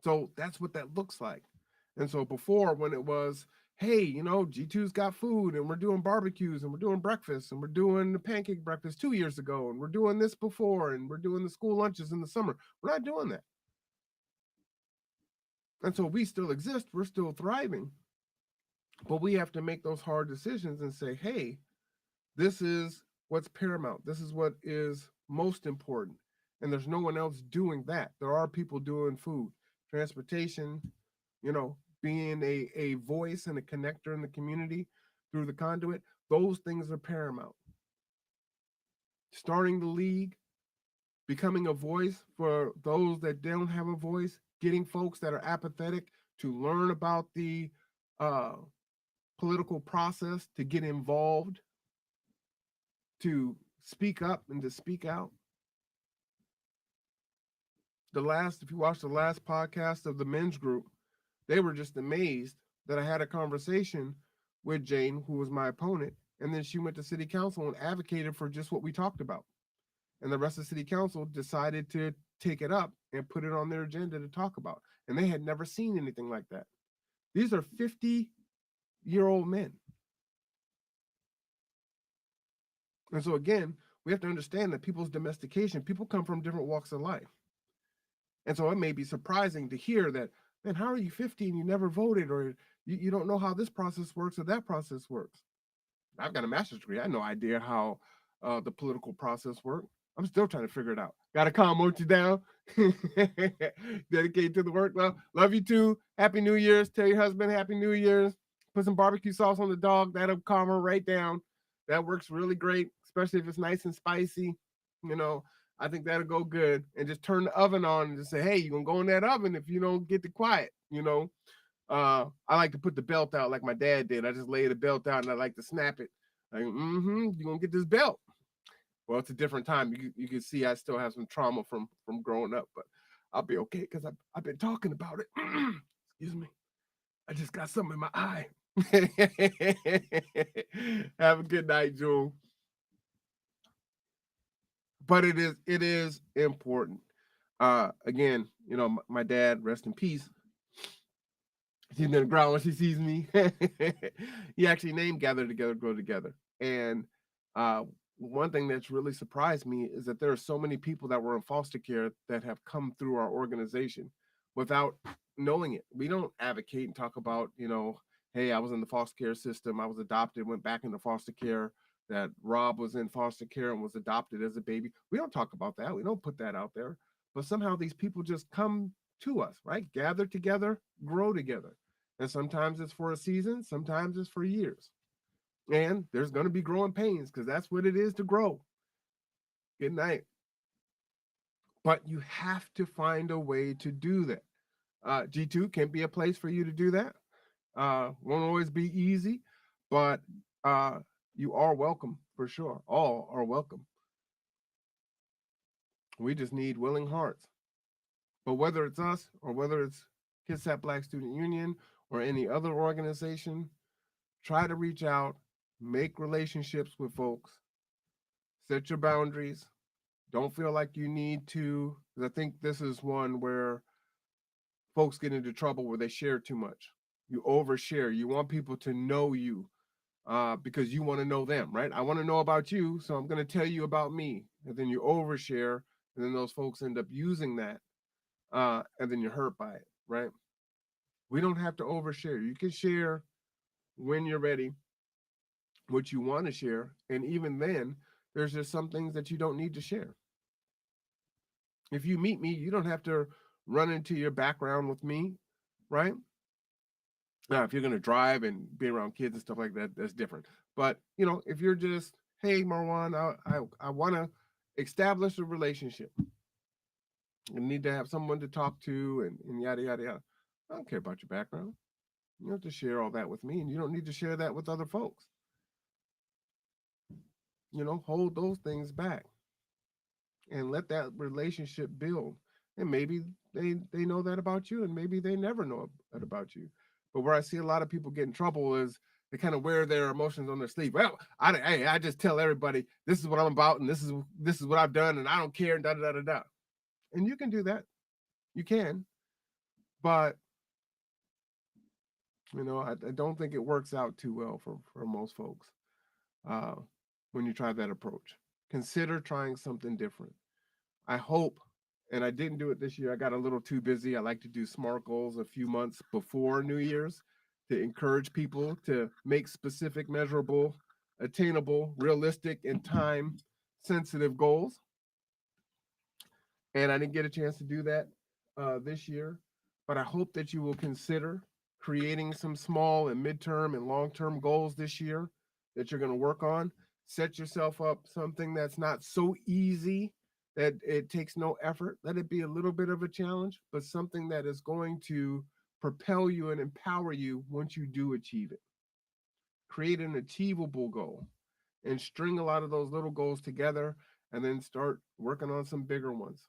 So that's what that looks like. And so before, when it was, hey, G2's got food and we're doing barbecues and we're doing breakfast and we're doing the pancake breakfast 2 years ago and we're doing this before and we're doing the school lunches in the summer. We're not doing that. And so we still exist. We're still thriving. But we have to make those hard decisions and say, hey, this is what's paramount. This is what is most important. And there's no one else doing that. There are people doing food, transportation, being a voice and a connector in the community through the conduit. Those things are paramount. Starting the league, becoming a voice for those that don't have a voice, getting folks that are apathetic to learn about the political process, to get involved, to speak up and to speak out. If you watch the last podcast of the men's group, they were just amazed that I had a conversation with Jane, who was my opponent, and then she went to city council and advocated for just what we talked about. And the rest of city council decided to take it up and put it on their agenda to talk about. And they had never seen anything like that. These are 50-year-old men. And so again, we have to understand that people's domestication, people come from different walks of life. And so it may be surprising to hear that, man, how are you 50 and you never voted, or you don't know how this process works or that process works? I've got a master's degree. I have no idea how the political process works. I'm still trying to figure it out. Got to calm you down. Dedicate to the work. Well, love you too. Happy New Year's. Tell your husband Happy New Year's. Put some barbecue sauce on the dog. That'll calm her right down. That works really great, especially if it's nice and spicy. You know, I think that'll go good. And just turn the oven on and just say, hey, you're gonna go in that oven if you don't get it quiet, you know. I like to put the belt out like my dad did. I just lay the belt out and I like to snap it. Like, you're gonna get this belt. Well, it's a different time. You can see I still have some trauma from growing up, but I'll be okay because I've been talking about it. Excuse me. I just got something in my eye. Have a good night, Jewel. But it is important. Again, my dad, rest in peace. She's gonna growl when she sees me. He actually named Gather Together, Grow Together. And uh, one thing that's really surprised me is that there are so many people that were in foster care that have come through our organization without knowing it. We don't advocate and talk about, hey, I was in the foster care system, I was adopted, went back into foster care, that Rob was in foster care and was adopted as a baby. We don't talk about that. We don't put that out there. But somehow these people just come to us, right? Gather together, grow together. And sometimes it's for a season, sometimes it's for years. And there's going to be growing pains because that's what it is to grow. Good night. But you have to find a way to do that. G2 can be a place for you to do that. Won't always be easy, but you are welcome for sure. All are welcome. We just need willing hearts. But whether it's us or whether it's Kitsap Black Student Union or any other organization, try to reach out, make relationships with folks, set your boundaries. Don't feel like you need to, because I think this is one where folks get into trouble where they share too much. You overshare. You want people to know you because you want to know them, right? I want to know about you, so I'm going to tell you about me. And then you overshare, and then those folks end up using that, and then you're hurt by it, right? We don't have to overshare. You can share when you're ready what you want to share. And even then, there's just some things that you don't need to share. If you meet me, you don't have to run into your background with me, right? Now, if you're going to drive and be around kids and stuff like that, that's different. But, if you're just, hey, Marwan, I want to establish a relationship. I need to have someone to talk to and yada, yada, yada. I don't care about your background. You don't have to share all that with me, and you don't need to share that with other folks. Hold those things back and let that relationship build. And maybe they know that about you, and maybe they never know that about you. But where I see a lot of people get in trouble is they kind of wear their emotions on their sleeve. Well, I just tell everybody this is what I'm about, and this is what I've done, and I don't care, and da da da da. And you can do that, you can, but I don't think it works out too well for most folks uh, when you try that approach. Consider trying something different. I hope, and I didn't do it this year. I got a little too busy. I like to do SMART goals a few months before New Year's to encourage people to make specific, measurable, attainable, realistic, and time sensitive goals. And I didn't get a chance to do that this year, but I hope that you will consider creating some small and midterm and long-term goals this year that you're going to work on. Set yourself up something that's not so easy that it takes no effort. Let it be a little bit of a challenge, but something that is going to propel you and empower you once you do achieve it. Create an achievable goal and string a lot of those little goals together and then start working on some bigger ones.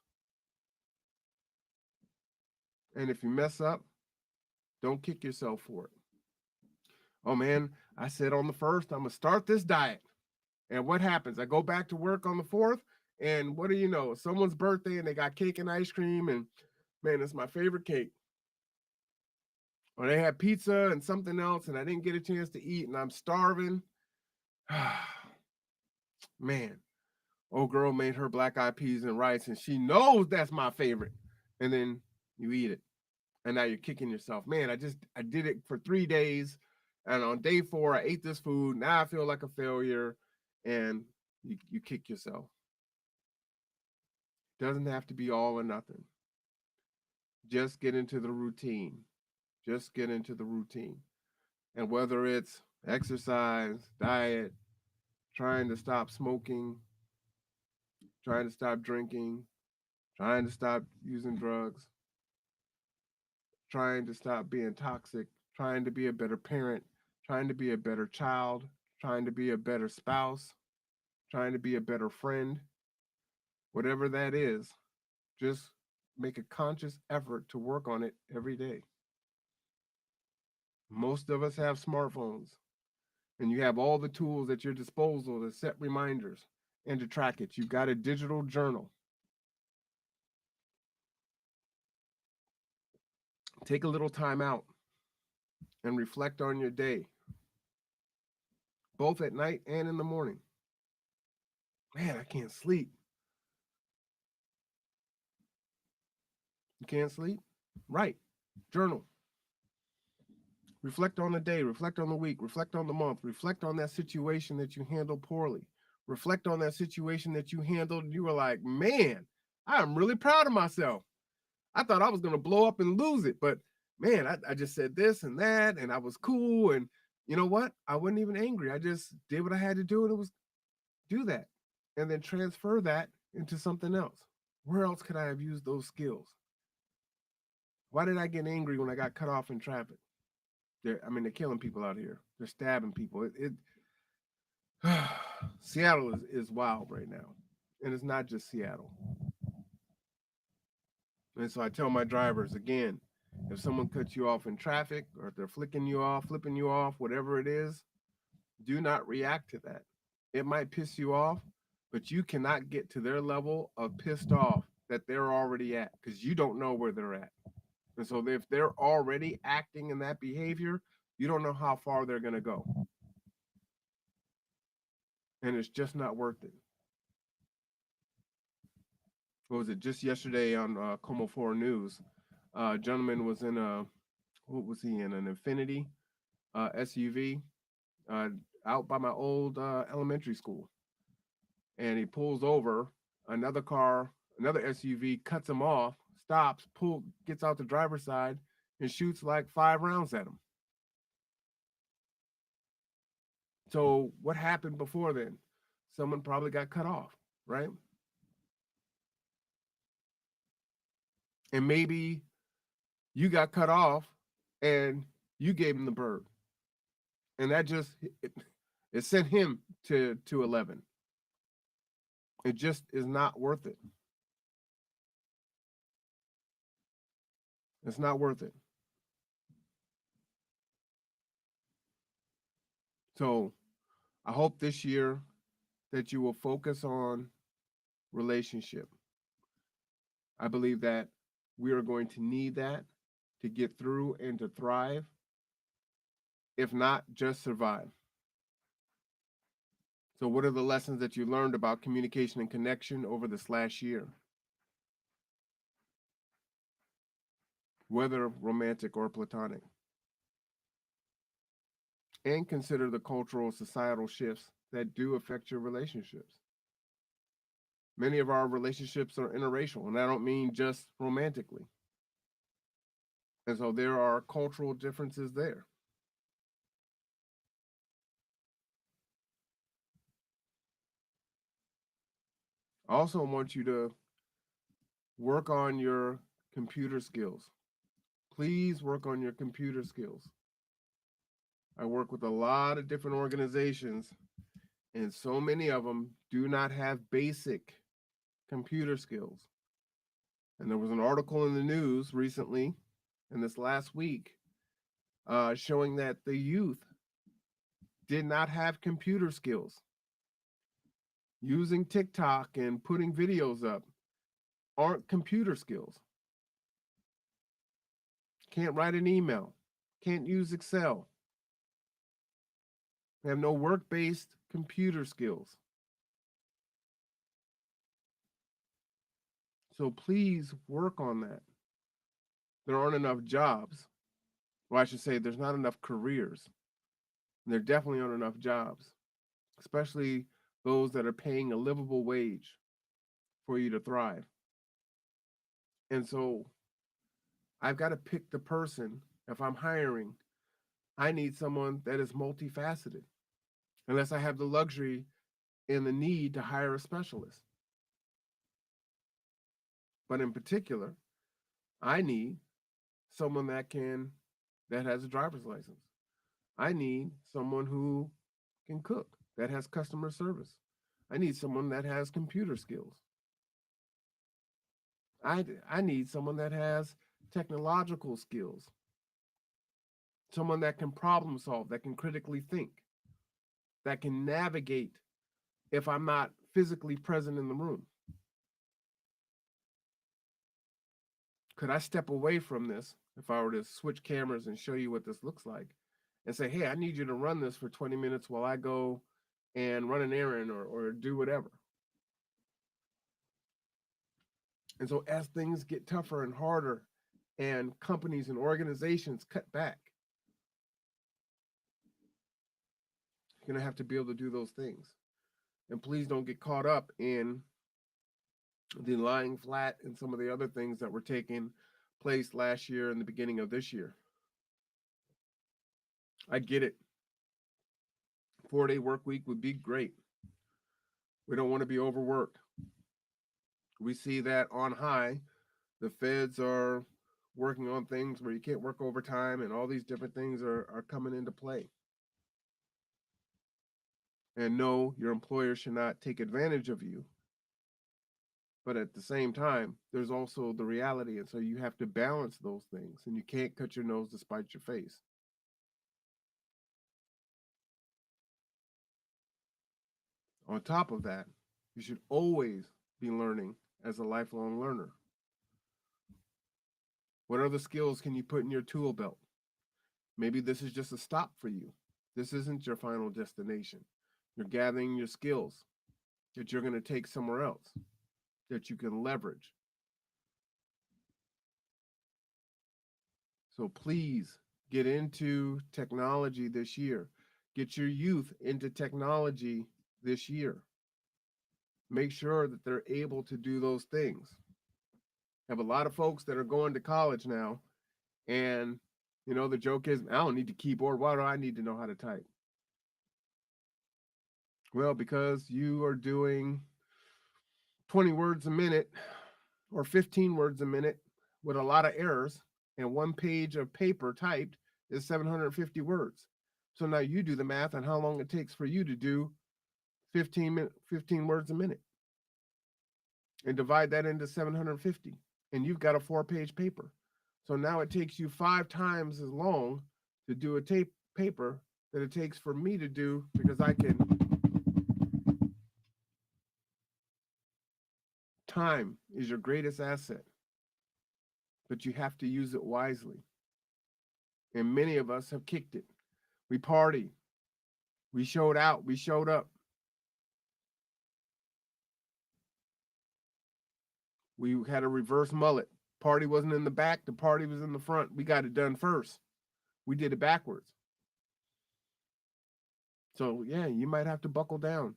And if you mess up, don't kick yourself for it. Oh man, I said on the 1st, I'm going to start this diet. And what happens? I go back to work on the 4th, and what do you know? Someone's birthday and they got cake and ice cream, and man, it's my favorite cake. Or they had pizza and something else, and I didn't get a chance to eat, and I'm starving. Man, old girl made her black eyed peas and rice, and she knows that's my favorite. And then you eat it. And now you're kicking yourself. Man, I did it for 3 days. And on day 4, I ate this food. Now I feel like a failure. And you kick yourself. Doesn't have to be all or nothing. Just get into the routine. Just get into the routine. And whether it's exercise, diet, trying to stop smoking, trying to stop drinking, trying to stop using drugs, trying to stop being toxic, trying to be a better parent, trying to be a better child, trying to be a better spouse, trying to be a better friend, whatever that is, just make a conscious effort to work on it every day. Most of us have smartphones, and you have all the tools at your disposal to set reminders and to track it. You've got a digital journal. Take a little time out and reflect on your day, both at night and in the morning. Man, I can't sleep. You can't sleep? Right. Journal. Reflect on the day, reflect on the week, reflect on the month, reflect on that situation that you handled poorly. Reflect on that situation that you handled and you were like, man, I'm really proud of myself. I thought I was going to blow up and lose it, but man, I just said this and that and I was cool. And you know what? I wasn't even angry. I just did what I had to do and it was do that. And then transfer that into something else. Where else could I have used those skills? Why did I get angry when I got cut off in traffic? They're killing people out here. They're stabbing people. Seattle is wild right now. And it's not just Seattle. And so I tell my drivers again, if someone cuts you off in traffic or if they're flipping you off, whatever it is, do not react to that. It might piss you off, but you cannot get to their level of pissed off that they're already at because you don't know where they're at. And so if they're already acting in that behavior, you don't know how far they're going to go. And it's just not worth it. What was it? Just yesterday on Como 4 News, a gentleman was in what was he in? An Infinity SUV out by my old elementary school. And he pulls over, another car, another SUV cuts him off, stops, gets out the driver's side, and shoots like 5 rounds at him. So what happened before then? Someone probably got cut off, right? And maybe you got cut off and you gave him the bird. And that just it sent him to 11. It just is not worth it. It's not worth it. So I hope this year that you will focus on relationship. I believe that we are going to need that to get through and to thrive, if not just survive. So what are the lessons that you learned about communication and connection over this last year? Whether romantic or platonic. And consider the cultural, societal shifts that do affect your relationships. Many of our relationships are interracial, and I don't mean just romantically. And so there are cultural differences there. I also want you to work on your computer skills. Please work on your computer skills. I work with a lot of different organizations, and so many of them do not have basic computer skills. And there was an article in the news recently, in this last week, showing that the youth did not have computer skills. Using TikTok and putting videos up aren't computer skills. Can't write an email, can't use Excel. They have no work-based computer skills. So please work on that. There aren't enough jobs. Well, I should say there's not enough careers. And there definitely aren't enough jobs, especially those that are paying a livable wage for you to thrive. And so I've got to pick the person. If I'm hiring, I need someone that is multifaceted. Unless I have the luxury and the need to hire a specialist. But in particular, I need someone that has a driver's license. I need someone who can cook, that has customer service. I need someone that has computer skills. I need someone that has technological skills, someone that can problem solve, that can critically think, that can navigate if I'm not physically present in the room. Could I step away from this if I were to switch cameras and show you what this looks like and say, hey, I need you to run this for 20 minutes while I go and run an errand or do whatever. And so as things get tougher and harder and companies and organizations cut back, you're going to have to be able to do those things. And please don't get caught up in the lying flat and some of the other things that were taking place last year and the beginning of this year. I get it. 4-day work week would be great. We don't want to be overworked. We see that on high, the feds are working on things where you can't work overtime, and all these different things are coming into play. And no, your employer should not take advantage of you. But at the same time, there's also the reality. And so you have to balance those things, and you can't cut your nose to spite your face. On top of that, you should always be learning as a lifelong learner. What other skills can you put in your tool belt? Maybe this is just a stop for you. This isn't your final destination. You're gathering your skills that you're going to take somewhere else, that you can leverage. So please get into technology this year. Get your youth into technology this year. Make sure that they're able to do those things. I have a lot of folks that are going to college now, and the joke is, I don't need a keyboard. Why do I need to know how to type? Well, because you are doing 20 words a minute or 15 words a minute with a lot of errors, and one page of paper typed is 750 words. So now you do the math on how long it takes for you to do 15 words a minute and divide that into 750, and you've got a 4-page paper. So now it takes you 5 times as long to do a paper that it takes for me to do, because time is your greatest asset, but you have to use it wisely. And many of us have kicked it. We partied. We showed out. We showed up. We had a reverse mullet. Party wasn't in the back. The party was in the front. We got it done first. We did it backwards. So, yeah, you might have to buckle down.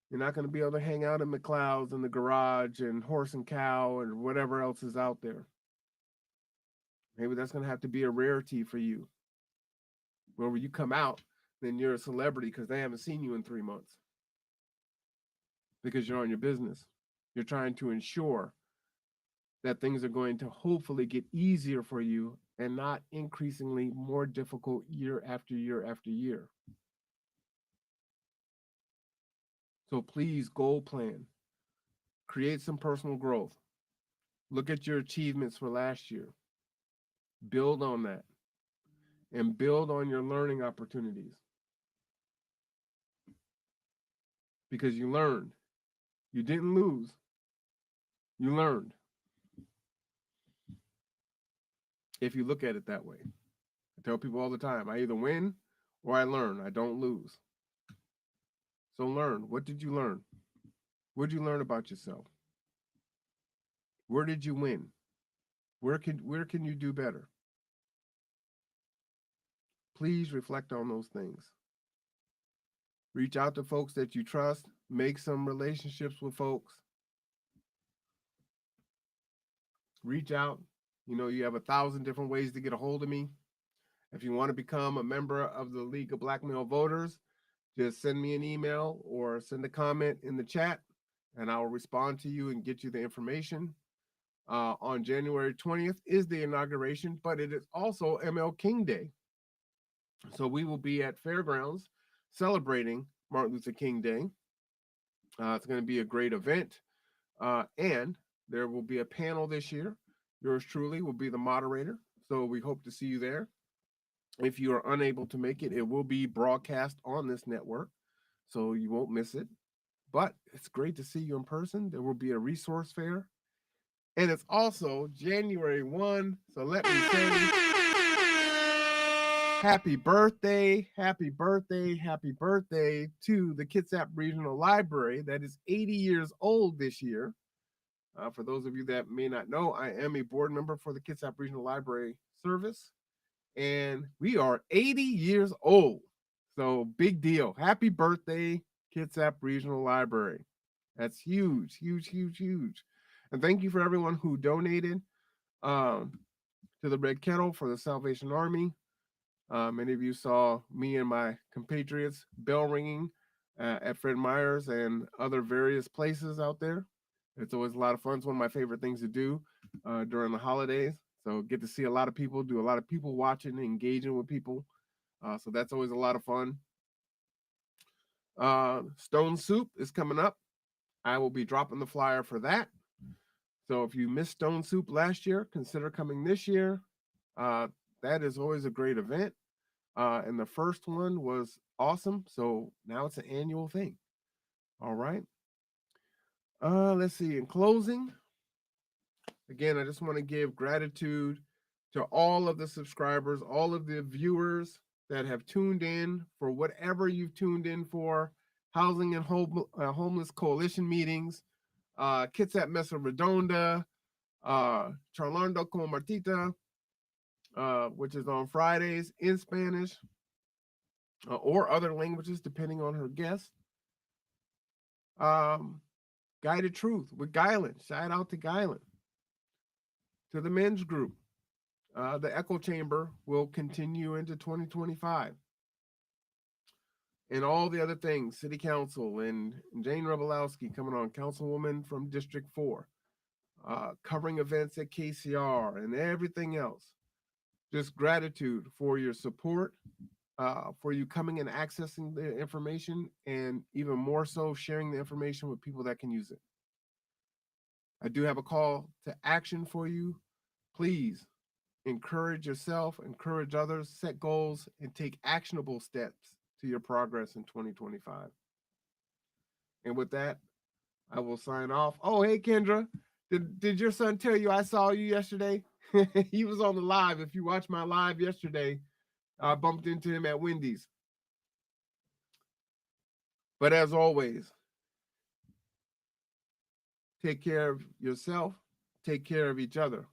You're not going to be able to hang out in McLeod's and the garage and Horse and Cow and whatever else is out there. Maybe that's going to have to be a rarity for you. Where when you come out, then you're a celebrity because they haven't seen you in 3 months. Because you're on your business. You're trying to ensure that things are going to hopefully get easier for you and not increasingly more difficult year after year after year. So please goal plan. Create some personal growth. Look at your achievements for last year. Build on that. And build on your learning opportunities. Because you learned. You didn't lose. You learned. If you look at it that way. I tell people all the time, I either win or I learn. I don't lose. So learn. What did you learn? What did you learn about yourself? Where did you win? Where can you do better? Please reflect on those things. Reach out to folks that you trust. Make some relationships with folks. Reach out. You have 1,000 different ways to get a hold of me. If you want to become a member of the League of Black Male Voters, just send me an email or send a comment in the chat, and I'll respond to you and get you the information. On January 20th is the inauguration, but it is also ML King Day. So we will be at Fairgrounds celebrating Martin Luther King Day. It's going to be a great event. And there will be a panel this year. Yours truly will be the moderator. So we hope to see you there. If you are unable to make it, it will be broadcast on this network, so you won't miss it. But it's great to see you in person. There will be a resource fair. And it's also January 1. So let me say happy birthday, happy birthday, happy birthday to the Kitsap Regional Library that is 80 years old this year. For those of you that may not know, I am a board member for the Kitsap Regional Library Service, and we are 80 years old. So big deal. Happy birthday, Kitsap Regional Library. That's huge, huge, huge, huge. And thank you for everyone who donated to the Red Kettle for the Salvation Army. Many of you saw me and my compatriots bell ringing at Fred Meyer's and other various places out there. It's always a lot of fun. It's one of my favorite things to do during the holidays. So get to see a lot of people, do a lot of people watching, engaging with people. So that's always a lot of fun. Stone Soup is coming up. I will be dropping the flyer for that. So if you missed Stone Soup last year, consider coming this year. That is always a great event. And the first one was awesome. So now it's an annual thing. All right. Let's see. In closing, again, I just want to give gratitude to all of the subscribers, all of the viewers that have tuned in for whatever you've tuned in for. Housing and Homeless Coalition meetings, Kitsap Mesa Redonda, Charlando con Martita, which is on Fridays in Spanish or other languages, depending on her guest. Guided Truth with Guyland. Shout out to Guyland. To the men's group, the Echo Chamber will continue into 2025. And all the other things, City Council and Jane Rebelowski coming on, Councilwoman from District 4, covering events at KCR and everything else. Just gratitude for your support, for you coming and accessing the information, and even more so sharing the information with people that can use it. I do have a call to action for you. Please encourage yourself, encourage others, set goals, and take actionable steps to your progress in 2025. And with that, I will sign off. Oh, hey, Kendra, did your son tell you I saw you yesterday? He was on the live. If you watched my live yesterday, I bumped into him at Wendy's. But as always, take care of yourself, take care of each other.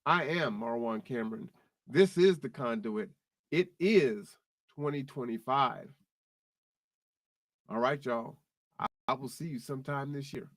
I am Marwan Cameron. This is The Conduit. It is 2025. All right, y'all. I will see you sometime this year.